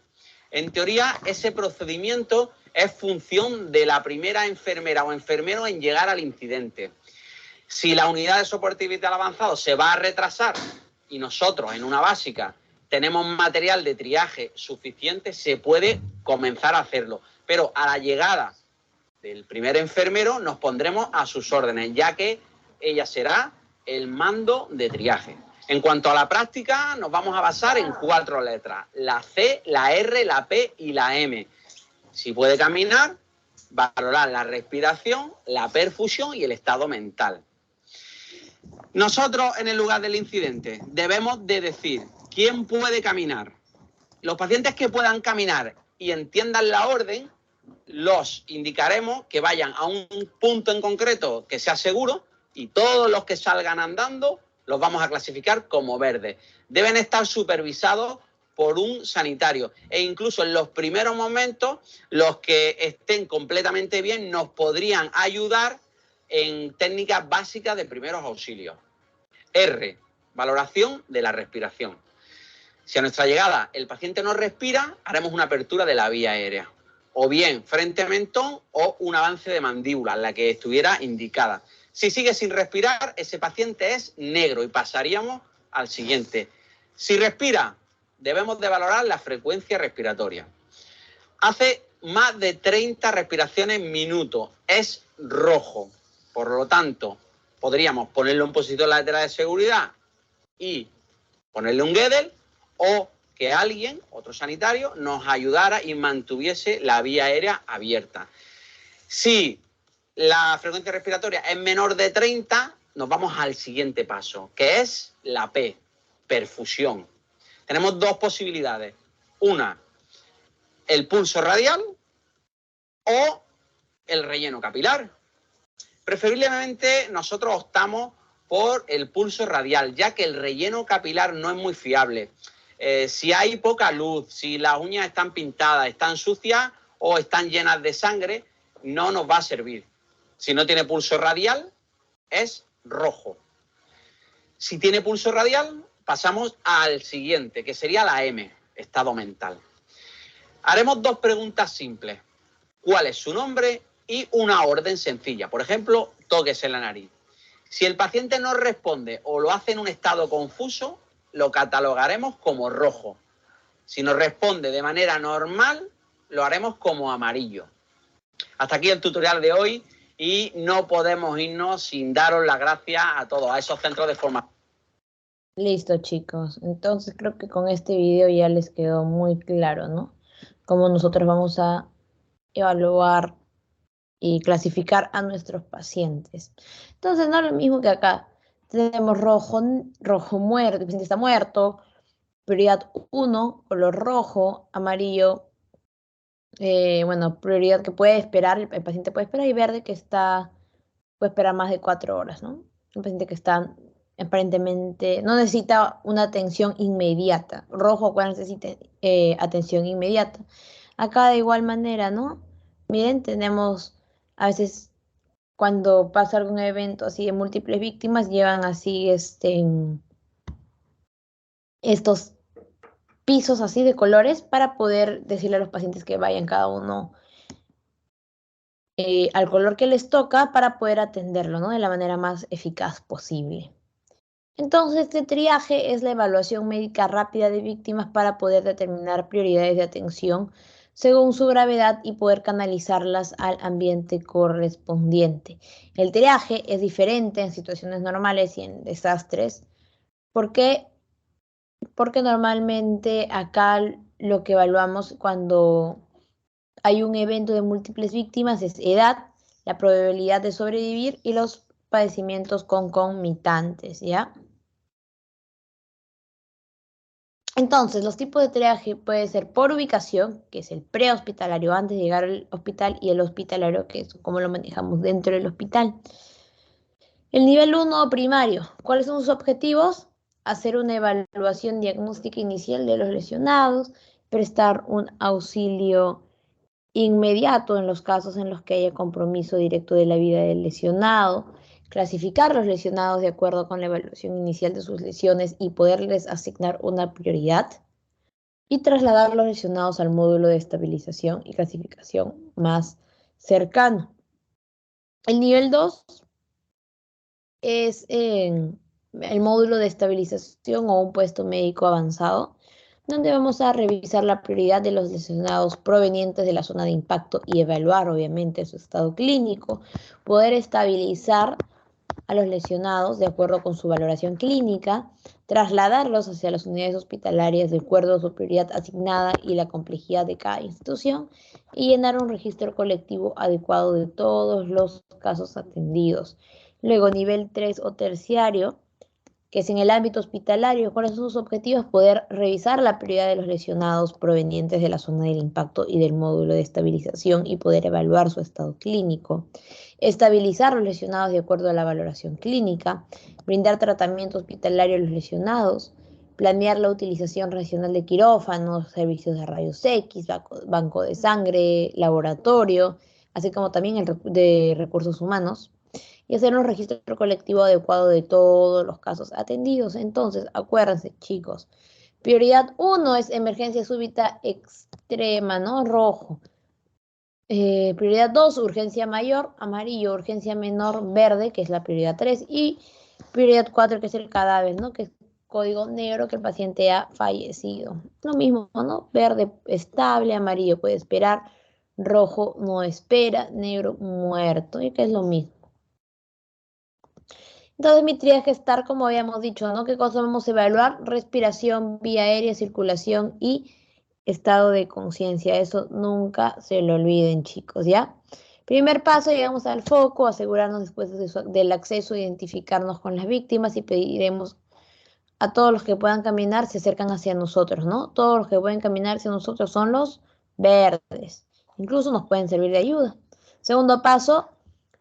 En teoría, ese procedimiento es función de la primera enfermera o enfermero en llegar al incidente. Si la unidad de soporte vital avanzado se va a retrasar y nosotros en una básica tenemos material de triaje suficiente, se puede comenzar a hacerlo. Pero a la llegada del primer enfermero nos pondremos a sus órdenes, ya que ella será el mando de triaje. En cuanto a la práctica, nos vamos a basar en 4 letras, la C, la R, la P y la M. Si puede caminar, valorar la respiración, la perfusión y el estado mental. Nosotros, en el lugar del incidente, debemos de decir quién puede caminar. Los pacientes que puedan caminar y entiendan la orden, los indicaremos que vayan a un punto en concreto que sea seguro y todos los que salgan andando los vamos a clasificar como verdes. Deben estar supervisados por un sanitario e incluso en los primeros momentos los que estén completamente bien nos podrían ayudar en técnicas básicas de primeros auxilios. R, valoración de la respiración. Si a nuestra llegada el paciente no respira, haremos una apertura de la vía aérea, o bien frente a mentón o un avance de mandíbula, la que estuviera indicada. Si sigue sin respirar, ese paciente es negro y pasaríamos al siguiente. Si respira, debemos de valorar la frecuencia respiratoria. Hace más de 30 respiraciones minuto, es rojo. Por lo tanto, podríamos ponerle un positor lateral de seguridad y ponerle un Guedel, o que alguien, otro sanitario, nos ayudara y mantuviese la vía aérea abierta. Si la frecuencia respiratoria es menor de 30, nos vamos al siguiente paso, que es la P, perfusión. Tenemos 2 posibilidades. Una, el pulso radial o el relleno capilar. Preferiblemente nosotros optamos por el pulso radial, ya que el relleno capilar no es muy fiable. Si hay poca luz, si las uñas están pintadas, están sucias o están llenas de sangre, no nos va a servir. Si no tiene pulso radial, es rojo. Si tiene pulso radial, pasamos al siguiente, que sería la M, estado mental. Haremos dos preguntas simples. ¿Cuál es su nombre? Y una orden sencilla. Por ejemplo, tóquese la nariz. Si el paciente no responde o lo hace en un estado confuso, lo catalogaremos como rojo. Si nos responde de manera normal, lo haremos como amarillo. Hasta aquí el tutorial de hoy y no podemos irnos sin daros las gracias a todos, a esos centros de formación. Listo, chicos. Entonces creo que con este video ya les quedó muy claro, ¿no? Cómo nosotros vamos a evaluar y clasificar a nuestros pacientes. Entonces, no es lo mismo que acá. Tenemos rojo muerto, el paciente está muerto, prioridad 1, color rojo, amarillo, bueno, prioridad que puede esperar, el paciente puede esperar, y verde que puede esperar más de 4 horas, ¿no? Un paciente que está aparentemente, no necesita una atención inmediata. Rojo cuando necesita atención inmediata. Acá de igual manera, ¿no? Miren, tenemos a veces cuando pasa algún evento así de múltiples víctimas, llevan así estos pisos así de colores para poder decirle a los pacientes que vayan cada uno al color que les toca para poder atenderlo, ¿no? De la manera más eficaz posible. Entonces, este triaje es la evaluación médica rápida de víctimas para poder determinar prioridades de atención según su gravedad y poder canalizarlas al ambiente correspondiente. El triaje es diferente en situaciones normales y en desastres. ¿Por qué? Porque normalmente acá lo que evaluamos cuando hay un evento de múltiples víctimas es edad, la probabilidad de sobrevivir y los padecimientos concomitantes, ¿ya? Entonces, los tipos de triaje puede ser por ubicación, que es el prehospitalario antes de llegar al hospital, y el hospitalario, que es como lo manejamos dentro del hospital. El nivel 1 primario, ¿cuáles son sus objetivos? Hacer una evaluación diagnóstica inicial de los lesionados, prestar un auxilio inmediato en los casos en los que haya compromiso directo de la vida del lesionado, clasificar los lesionados de acuerdo con la evaluación inicial de sus lesiones y poderles asignar una prioridad, y trasladar los lesionados al módulo de estabilización y clasificación más cercano. El nivel 2 es el módulo de estabilización o un puesto médico avanzado, donde vamos a revisar la prioridad de los lesionados provenientes de la zona de impacto y evaluar, obviamente, su estado clínico, poder estabilizar a los lesionados de acuerdo con su valoración clínica, trasladarlos hacia las unidades hospitalarias de acuerdo a su prioridad asignada y la complejidad de cada institución, y llenar un registro colectivo adecuado de todos los casos atendidos. Luego, nivel 3 o terciario, que es en el ámbito hospitalario. ¿Cuáles son sus objetivos? Poder revisar la prioridad de los lesionados provenientes de la zona del impacto y del módulo de estabilización y poder evaluar su estado clínico. Estabilizar los lesionados de acuerdo a la valoración clínica. Brindar tratamiento hospitalario a los lesionados. Planear la utilización racional de quirófanos, servicios de rayos X, banco de sangre, laboratorio, así como también el de recursos humanos. Y hacer un registro colectivo adecuado de todos los casos atendidos. Entonces, acuérdense, chicos, prioridad 1 es emergencia súbita extrema, ¿no? Rojo. Prioridad 2, urgencia mayor, amarillo, urgencia menor, verde, que es la prioridad 3, y prioridad 4, que es el cadáver, ¿no? Que es código negro, que el paciente ha fallecido. Lo mismo, ¿no? Verde estable, amarillo puede esperar, rojo no espera, negro muerto, y que es lo mismo. Entonces mi triaje estar, como habíamos dicho, ¿no? ¿Qué cosa vamos a evaluar? Respiración, vía aérea, circulación y estado de conciencia. Eso nunca se lo olviden, chicos, ¿ya? Primer paso, llegamos al foco, asegurarnos después del acceso, identificarnos con las víctimas y pediremos a todos los que puedan caminar, se acercan hacia nosotros, ¿no? Todos los que pueden caminar hacia nosotros son los verdes. Incluso nos pueden servir de ayuda. Segundo paso,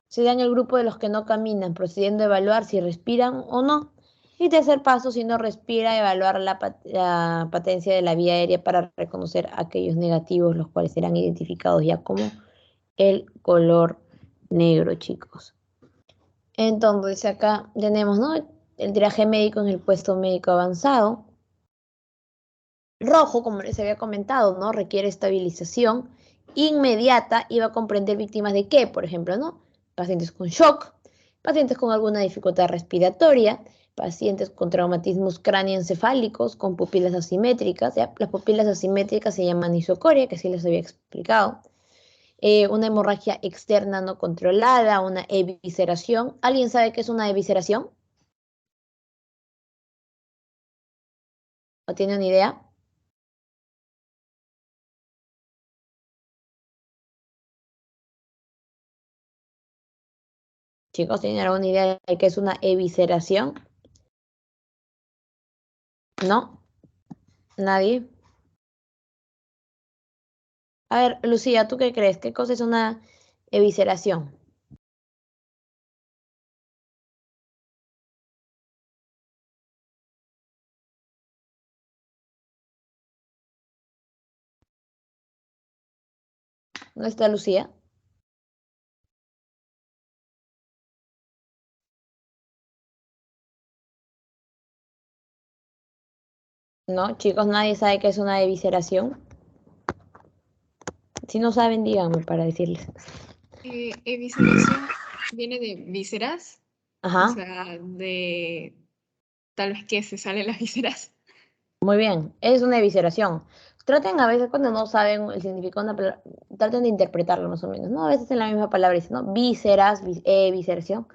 se da en el grupo de los que no caminan, procediendo a evaluar si respiran o no. Y tercer paso, si no respira, evaluar la patencia de la vía aérea para reconocer aquellos negativos, los cuales serán identificados ya como el color negro, chicos. Entonces acá tenemos, ¿no? el triaje médico en el puesto médico avanzado. Rojo, como les había comentado, ¿no? Requiere estabilización inmediata y va a comprender víctimas de qué, por ejemplo, ¿no? Pacientes con shock, pacientes con alguna dificultad respiratoria, pacientes con traumatismos cráneoencefálicos, con pupilas asimétricas. ¿Ya? Las pupilas asimétricas se llaman isocoria, que sí les había explicado. Una hemorragia externa no controlada, una evisceración. ¿Alguien sabe qué es una evisceración? ¿O tiene una idea? Chicos, ¿tienen alguna idea de qué es una evisceración? ¿No? ¿Nadie? A ver, Lucía, ¿tú qué crees? ¿Qué cosa es una evisceración? ¿Dónde está Lucía? No, chicos, nadie sabe qué es una evisceración. Si no saben, díganme para decirles. Evisceración viene de vísceras, o Ajá, sea, de tal vez que se salen las vísceras. muy bien, es una evisceración. Traten a veces cuando no saben el significado de una palabra, traten de interpretarlo más o menos, ¿no? A veces en la misma palabra dicen, ¿no? Vísceras, evisceración.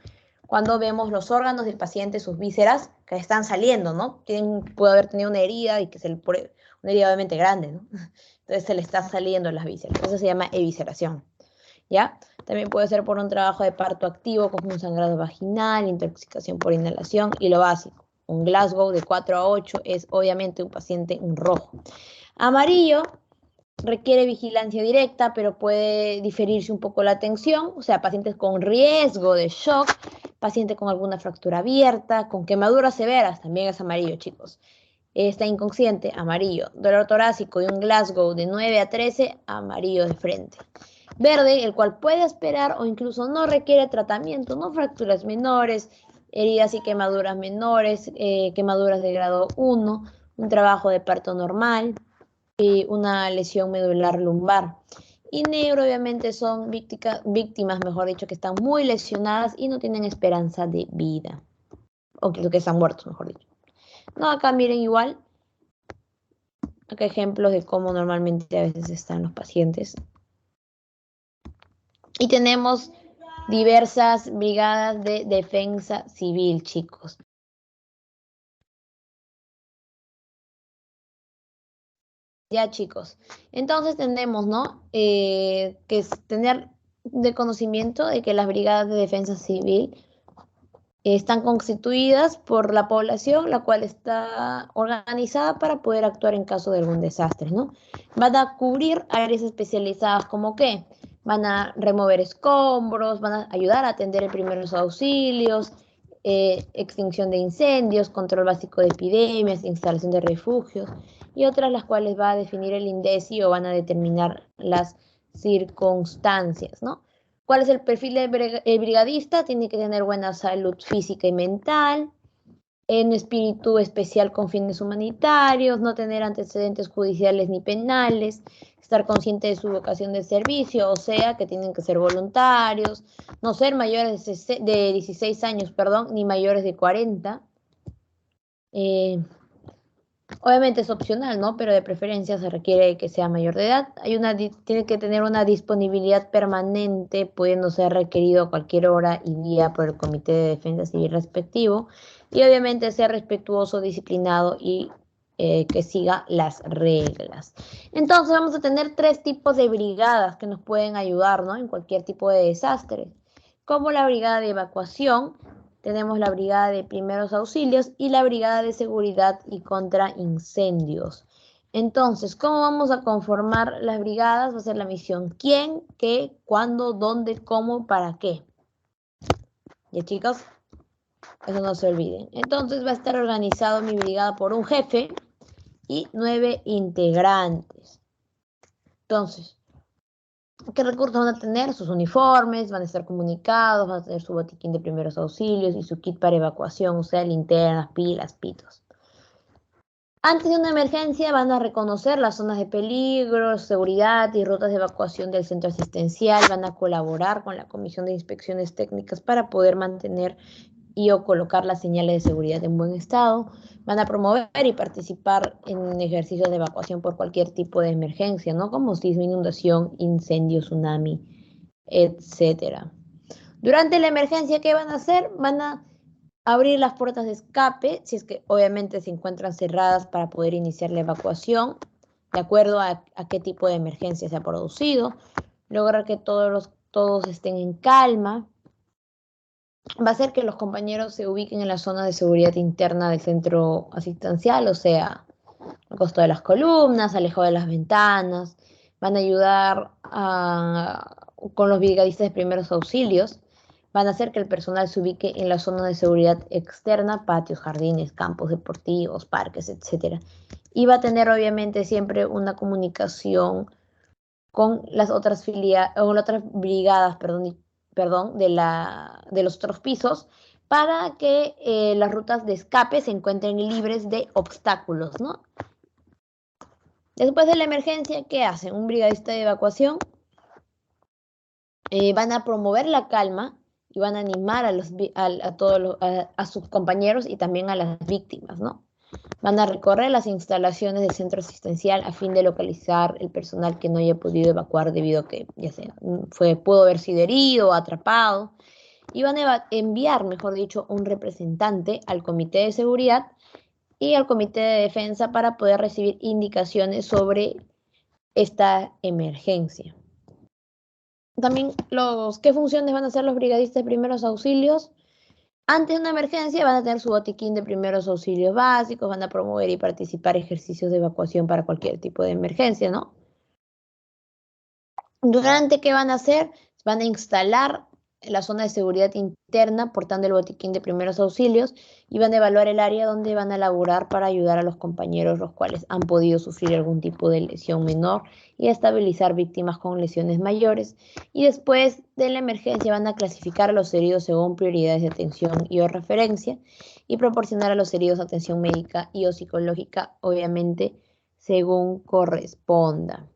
Cuando vemos los órganos del paciente, sus vísceras, que están saliendo, ¿no? Puede haber tenido una herida y que se le pone una herida obviamente grande, ¿no? Entonces se le está saliendo las vísceras. Eso se llama evisceración, ¿ya? También puede ser por un trabajo de parto activo, como un sangrado vaginal, intoxicación por inhalación y lo básico. Un Glasgow de 4 a 8 es obviamente un paciente en rojo. Amarillo requiere vigilancia directa, pero puede diferirse un poco la atención, o sea, pacientes con riesgo de shock, paciente con alguna fractura abierta, con quemaduras severas, también es amarillo, chicos. Está inconsciente, amarillo. Dolor torácico y un Glasgow de 9 a 13, amarillo de frente. Verde, el cual puede esperar o incluso no requiere tratamiento, no fracturas menores, heridas y quemaduras menores, quemaduras de grado 1, un trabajo de parto normal y una lesión medular lumbar. Y negro obviamente son víctimas, mejor dicho, que están muy lesionadas y no tienen esperanza de vida. O que están muertos, mejor dicho. No, acá miren igual. Acá ejemplos de cómo normalmente a veces están los pacientes. Y tenemos diversas brigadas de defensa civil, chicos. Ya, chicos. Entonces tenemos, ¿no? Que es tener de conocimiento de que las brigadas de defensa civil están constituidas por la población, la cual está organizada para poder actuar en caso de algún desastre, ¿no? Van a cubrir áreas especializadas como qué, van a remover escombros, van a ayudar a atender en primeros auxilios, extinción de incendios, control básico de epidemias, instalación de refugios y otras las cuales va a definir el INDECI o van a determinar las circunstancias, ¿no? ¿Cuál es el perfil del brigadista? Tiene que tener buena salud física y mental, un espíritu especial con fines humanitarios, no tener antecedentes judiciales ni penales, estar consciente de su vocación de servicio, o sea, que tienen que ser voluntarios, no ser mayores de 16 años, perdón, ni mayores de 40. Obviamente es opcional, ¿no? Pero de preferencia se requiere que sea mayor de edad. Tiene que tener una disponibilidad permanente, pudiendo ser requerido a cualquier hora y día por el Comité de Defensa Civil respectivo. Y obviamente ser respetuoso, disciplinado y que siga las reglas. Entonces vamos a tener 3 tipos de brigadas que nos pueden ayudar, ¿no? En cualquier tipo de desastre. Como la brigada de evacuación, tenemos la brigada de primeros auxilios y la brigada de seguridad y contra incendios. Entonces, ¿cómo vamos a conformar las brigadas? Va a ser la misión quién, qué, cuándo, dónde, cómo, para qué. ¿Ya, chicos? Eso no se olviden. Entonces va a estar organizado mi brigada por un jefe y 9 integrantes. Entonces, ¿Qué recursos van a tener? Sus uniformes, van a estar comunicados, van a tener su botiquín de primeros auxilios y su kit para evacuación, o sea, linternas, pilas, pitos. Antes de una emergencia van a reconocer las zonas de peligro, seguridad y rutas de evacuación del centro asistencial, van a colaborar con la Comisión de Inspecciones Técnicas para poder mantener y o colocar las señales de seguridad en buen estado, van a promover y participar en ejercicios de evacuación por cualquier tipo de emergencia, ¿no? Como sismo, inundación, incendio, tsunami, etcétera. Durante la emergencia, ¿qué van a hacer? Van a abrir las puertas de escape, si es que obviamente se encuentran cerradas para poder iniciar la evacuación, de acuerdo a qué tipo de emergencia se ha producido, lograr que todos estén en calma, va a hacer que los compañeros se ubiquen en la zona de seguridad interna del centro asistencial, o sea, al costo de las columnas, alejado de las ventanas, van a ayudar con los brigadistas de primeros auxilios, van a hacer que el personal se ubique en la zona de seguridad externa, patios, jardines, campos deportivos, parques, etc. Y va a tener obviamente siempre una comunicación con las otras brigadas, de los otros pisos, para que las rutas de escape se encuentren libres de obstáculos, ¿no? Después de la emergencia, ¿qué hacen? Un brigadista de evacuación van a promover la calma y van a animar a sus compañeros y también a las víctimas, ¿no? Van a recorrer las instalaciones del centro asistencial a fin de localizar el personal que no haya podido evacuar debido a que, ya sea, pudo haber sido herido o atrapado. Y van a enviar, mejor dicho, un representante al comité de seguridad y al comité de defensa para poder recibir indicaciones sobre esta emergencia. También, ¿qué funciones van a hacer los brigadistas de primeros auxilios? Antes de una emergencia van a tener su botiquín de primeros auxilios básicos, van a promover y participar en ejercicios de evacuación para cualquier tipo de emergencia, ¿no? Durante, ¿qué van a hacer? Van a instalar la zona de seguridad interna portando el botiquín de primeros auxilios y van a evaluar el área donde van a laborar para ayudar a los compañeros los cuales han podido sufrir algún tipo de lesión menor y a estabilizar víctimas con lesiones mayores. Y después de la emergencia van a clasificar a los heridos según prioridades de atención y o referencia y proporcionar a los heridos atención médica y o psicológica, obviamente, según corresponda.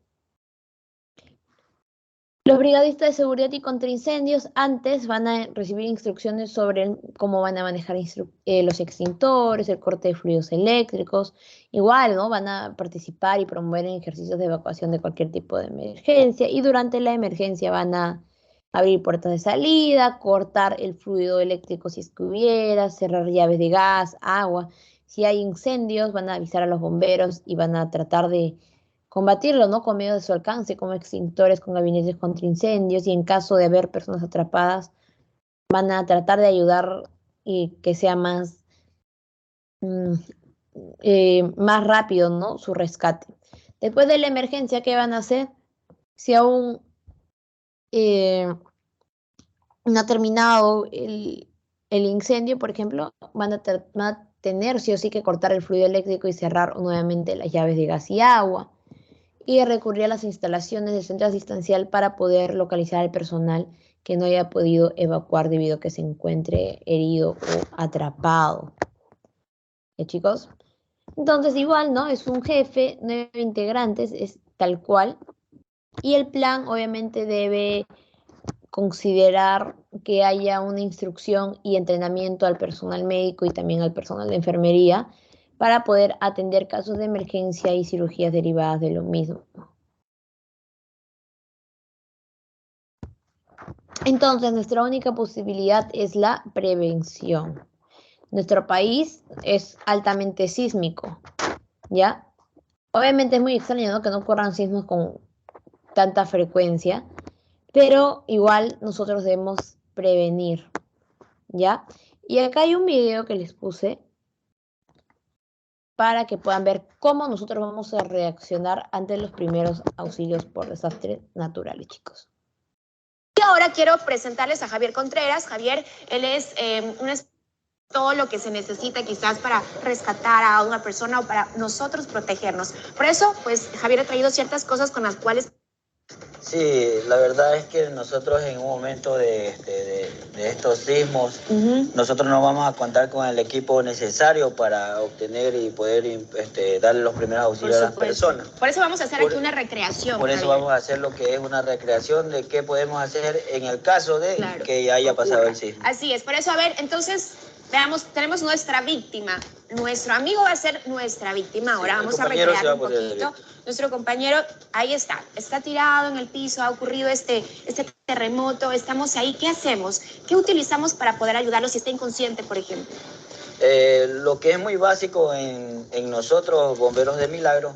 Los brigadistas de seguridad y contraincendios antes van a recibir instrucciones sobre cómo van a manejar los extintores, el corte de fluidos eléctricos. Igual, ¿no? Van a participar y promover en ejercicios de evacuación de cualquier tipo de emergencia. Y durante la emergencia van a abrir puertas de salida, cortar el fluido eléctrico si es que hubiera, cerrar llaves de gas, agua. Si hay incendios, van a avisar a los bomberos y van a tratar de combatirlo, ¿no? Con medios de su alcance, como extintores con gabinetes contra incendios, y en caso de haber personas atrapadas, van a tratar de ayudar y que sea más rápido, ¿no? Su rescate. Después de la emergencia, ¿qué van a hacer? Si aún no ha terminado el incendio, por ejemplo, van a tener sí o sí que cortar el fluido eléctrico y cerrar nuevamente las llaves de gas y agua, y recurrir a las instalaciones del centro asistencial para poder localizar al personal que no haya podido evacuar debido a que se encuentre herido o atrapado. Chicos? Entonces igual, ¿no? Es un jefe, 9 integrantes, es tal cual. Y el plan obviamente debe considerar que haya una instrucción y entrenamiento al personal médico y también al personal de enfermería para poder atender casos de emergencia y cirugías derivadas de lo mismo. Entonces, nuestra única posibilidad es la prevención. Nuestro país es altamente sísmico, ¿ya? Obviamente es muy extraño, ¿no?, que no ocurran sismos con tanta frecuencia, pero igual nosotros debemos prevenir, ¿ya? Y acá hay un video que les puse para que puedan ver cómo nosotros vamos a reaccionar ante los primeros auxilios por desastres naturales, chicos. Y ahora quiero presentarles a Javier Contreras. Javier, él es todo lo que se necesita quizás para rescatar a una persona o para nosotros protegernos. Por eso, pues, Javier ha traído ciertas cosas con las cuales Sí, la verdad es que nosotros en un momento de estos sismos, nosotros no vamos a contar con el equipo necesario para obtener y poder darle los primeros auxilios a las personas. Por eso vamos a hacer aquí una recreación. Por eso vamos a hacer lo que es una recreación de qué podemos hacer en el caso de que haya pasado el sismo. Así es, por eso, a ver, entonces, veamos, tenemos nuestra víctima. Nuestro amigo va a ser nuestra víctima. Ahora vamos a recrear un poquito. Nuestro compañero, ahí está tirado en el piso, ha ocurrido este terremoto, estamos ahí. ¿Qué hacemos? ¿Qué utilizamos para poder ayudarlo si está inconsciente, por ejemplo? Lo que es muy básico en nosotros, bomberos de milagro,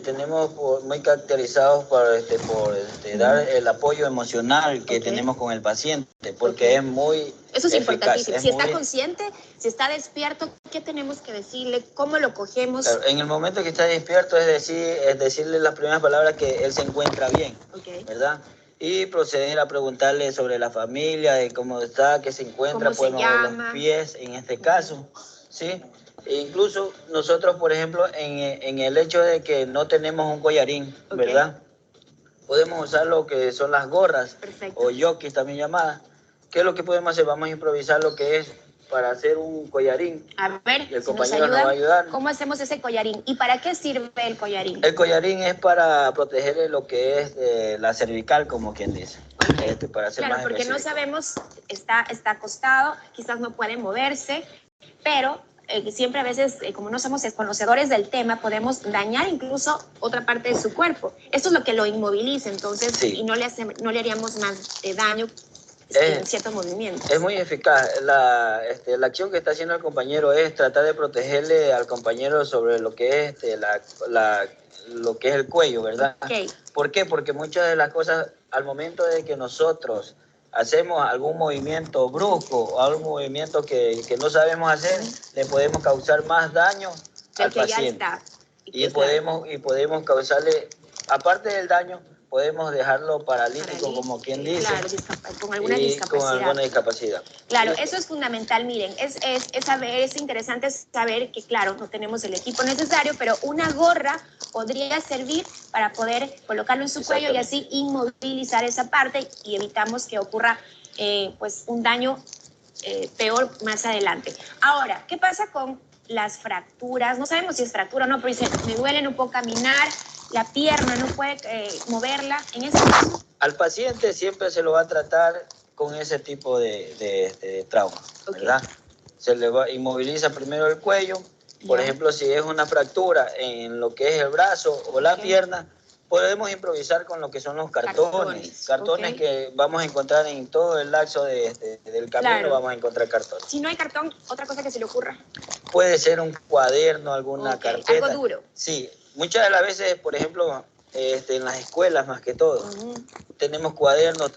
tenemos muy caracterizados por dar el apoyo emocional que tenemos con el paciente, porque es muy Eso es eficaz, importantísimo. Si está consciente, si está despierto, ¿qué tenemos que decirle? ¿Cómo lo cogemos? Claro, en el momento que está despierto es decirle las primeras palabras que él se encuentra bien, ¿verdad? Y proceder a preguntarle sobre la familia, de cómo está, qué se encuentra, puede mover los pies en este caso, ¿sí? E incluso nosotros, por ejemplo, en el hecho de que no tenemos un collarín, ¿verdad? Podemos usar lo que son las gorras o yokis también llamadas. ¿Qué es lo que podemos hacer? Vamos a improvisar lo que es para hacer un collarín. A ver, el compañero nos va a ayudar. ¿Cómo hacemos ese collarín? ¿Y para qué sirve el collarín? El collarín es para protegerle lo que es la cervical, como quien dice. Para hacer claro, más porque específico. no sabemos, está acostado, quizás no puede moverse, pero siempre a veces, como no somos desconocedores del tema, podemos dañar incluso otra parte de su cuerpo. Esto es lo que lo inmoviliza, entonces, y no le haríamos más daño en ciertos movimientos. Es muy eficaz. La acción que está haciendo el compañero es tratar de protegerle al compañero sobre lo que es lo que es el cuello, ¿verdad? ¿Por qué? Porque muchas de las cosas, al momento de que nosotros hacemos algún movimiento brusco o algún movimiento que no sabemos hacer, le podemos causar más daño al paciente. Y podemos causarle, aparte del daño, podemos dejarlo paralítico, como quien dice. Claro, con alguna discapacidad. Con alguna discapacidad. Claro, eso es fundamental, miren, es interesante saber que, claro, no tenemos el equipo necesario, pero una gorra podría servir para poder colocarlo en su cuello y así inmovilizar esa parte y evitamos que ocurra pues un daño peor más adelante. Ahora, ¿qué pasa con las fracturas? No sabemos si es fractura o no, pero dice, me duele, no puedo caminar, la pierna no puede moverla. En ese caso, al paciente siempre se lo va a tratar con ese tipo de trauma, ¿verdad? Se le inmoviliza primero el cuello. Por ejemplo, si es una fractura en lo que es el brazo o la pierna, podemos improvisar con lo que son los cartones. Cartones que vamos a encontrar en todo el lapso del camino, vamos a encontrar cartones. Si no hay cartón, otra cosa que se le ocurra. Puede ser un cuaderno, alguna carpeta. Algo duro. Sí, muchas de las veces, por ejemplo, en las escuelas más que todo, tenemos cuadernos,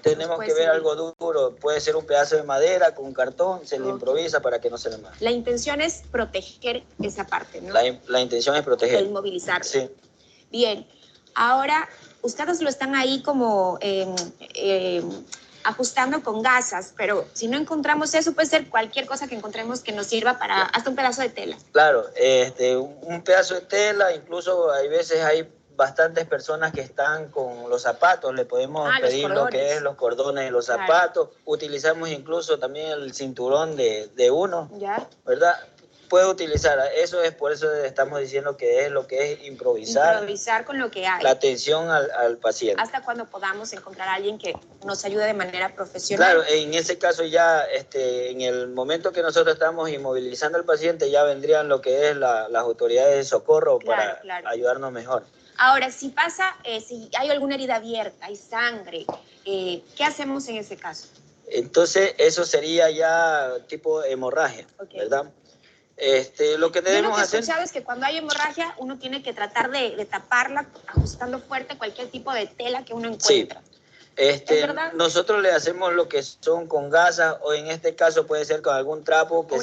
tenemos que ver algo duro, puede ser un pedazo de madera con un cartón, se le improvisa para que no se le mate. La intención es proteger esa parte, ¿no? La intención es proteger. El inmovilizarlo. Sí. Bien, ahora ustedes lo están ahí como ajustando con gasas, pero si no encontramos eso, puede ser cualquier cosa que encontremos que nos sirva para hasta un pedazo de tela. Claro, un pedazo de tela, incluso hay veces hay bastantes personas que están con los zapatos, le podemos pedir lo que es los cordones de los zapatos, utilizamos incluso también el cinturón de uno, ¿verdad? Puede utilizar, eso es por eso estamos diciendo que es lo que es improvisar. Improvisar con lo que hay. La atención al paciente. Hasta cuando podamos encontrar a alguien que nos ayude de manera profesional. Claro, en ese caso ya, en el momento que nosotros estamos inmovilizando al paciente, ya vendrían lo que es las autoridades de socorro para ayudarnos mejor. Ahora, si pasa, si hay alguna herida abierta, hay sangre, ¿qué hacemos en ese caso? Entonces, eso sería ya tipo hemorragia, ¿verdad? Lo que debemos hacer... Yo lo que he escuchado es que cuando hay hemorragia, uno tiene que tratar de taparla ajustando fuerte cualquier tipo de tela que uno encuentra. ¿Es verdad? Nosotros le hacemos lo que son con gasas o en este caso puede ser con algún trapo que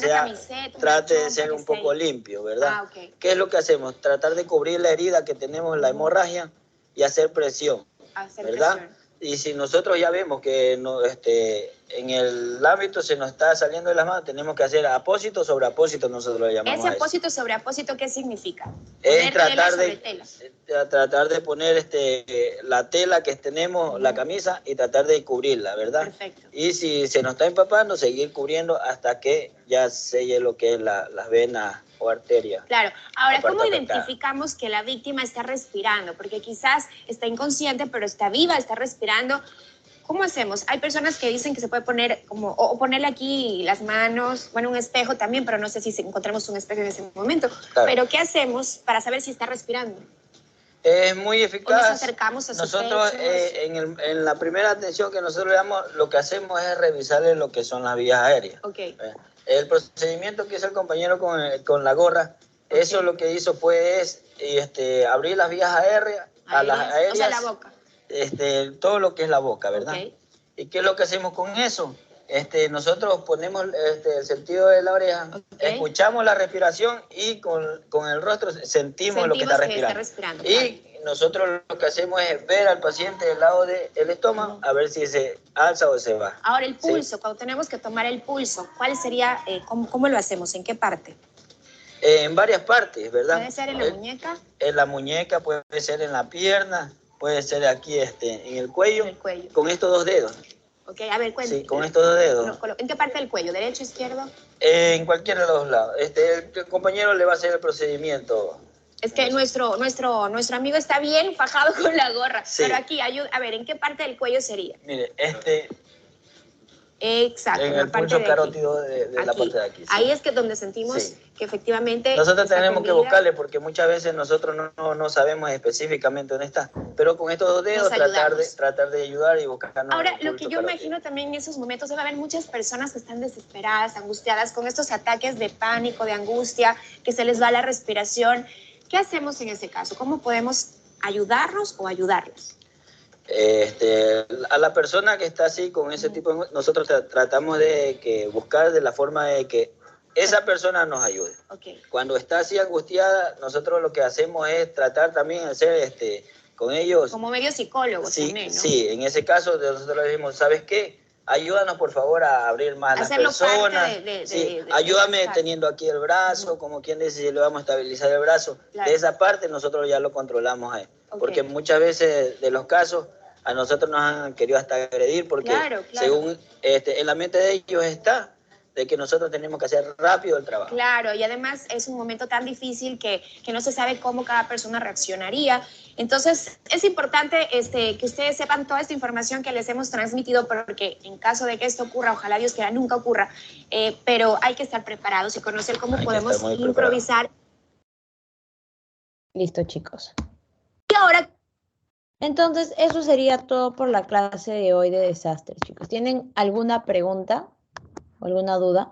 trate de ser un poco limpio, ¿verdad? ¿Qué es lo que hacemos? Tratar de cubrir la herida que tenemos en la hemorragia y hacer presión, ¿verdad? Y si nosotros ya vemos que en el ámbito se nos está saliendo de las manos, tenemos que hacer apósito sobre apósito, nosotros lo llamamos. ¿Ese apósito sobre apósito qué significa? Es Tela. tratar de poner la tela que tenemos, la camisa, y tratar de cubrirla, ¿verdad? Perfecto. Y si se nos está empapando, seguir cubriendo hasta que ya selle lo que es las venas o arterias. Claro. Ahora, ¿cómo identificamos que la víctima está respirando? Porque quizás está inconsciente, pero está viva, está respirando. ¿Cómo hacemos? Hay personas que dicen que se puede poner o ponerle aquí las manos, bueno, un espejo también, pero no sé si encontramos un espejo en ese momento. Claro. Pero ¿qué hacemos para saber si está respirando? Es muy eficaz. ¿O nos acercamos a su nosotros en la primera atención que nosotros le damos, lo que hacemos es revisarle lo que son las vías aéreas. Okay. El procedimiento que hizo el compañero con la gorra, okay, eso lo que hizo fue abrir las vías aéreas, a las aéreas, o sea, la boca. Todo lo que es la boca, ¿verdad? Okay. ¿Y qué es lo que hacemos con eso? Nosotros ponemos el sentido de la oreja, okay, escuchamos la respiración y con el rostro sentimos lo que está respirando. Y nosotros lo que hacemos es ver al paciente del lado del estómago, a ver si se alza o se baja. Ahora el pulso, ¿sí? Cuando tenemos que tomar el pulso, ¿cuál sería, cómo lo hacemos? ¿En qué parte? En varias partes, ¿verdad? ¿Puede ser en la muñeca? En la muñeca, puede ser en la pierna, puede ser aquí en el cuello, con estos dos dedos. Ok, a ver, cuéntame. Sí, con estos dos dedos. ¿En qué parte del cuello? ¿Derecho, izquierdo? En cualquiera de los lados. El compañero le va a hacer el procedimiento. Es que nuestro amigo está bien fajado con la gorra. Sí. Pero aquí, a ver, ¿en qué parte del cuello sería? Mire, exacto, en el punto carótido de la parte de aquí. Sí. Ahí es que donde sentimos, sí, que efectivamente... Nosotros tenemos que buscarle, porque muchas veces nosotros no sabemos específicamente dónde está. Pero con estos dos dedos tratar de ayudar y buscarnos. Ahora, lo que yo imagino también en esos momentos debe haber muchas personas que están desesperadas, angustiadas, con estos ataques de pánico, de angustia, que se les va la respiración. ¿Qué hacemos en ese caso? ¿Cómo podemos ayudarnos o ayudarlas? A la persona que está así con ese tipo de... Nosotros tratamos de buscar de la forma de que esa persona nos ayude. Okay. Cuando está así angustiada, nosotros lo que hacemos es tratar también de hacer con ellos... Como medio psicólogos sí, también, ¿no? Sí, en ese caso nosotros le decimos, ¿sabes qué? Ayúdanos por favor a abrir más las personas. Ayúdame teniendo aquí el brazo, como quien dice, si le vamos a estabilizar el brazo. Claro. De esa parte nosotros ya lo controlamos a él. Okay. Porque muchas veces de los casos a nosotros nos han querido hasta agredir porque según en la mente de ellos está de que nosotros tenemos que hacer rápido el trabajo. Claro, y además es un momento tan difícil que no se sabe cómo cada persona reaccionaría. Entonces, es importante que ustedes sepan toda esta información que les hemos transmitido, porque en caso de que esto ocurra, ojalá Dios quiera nunca ocurra, pero hay que estar preparados y conocer cómo podemos improvisar. Listo, chicos. Y ahora... Entonces, eso sería todo por la clase de hoy de desastres, chicos. ¿Tienen alguna pregunta o alguna duda?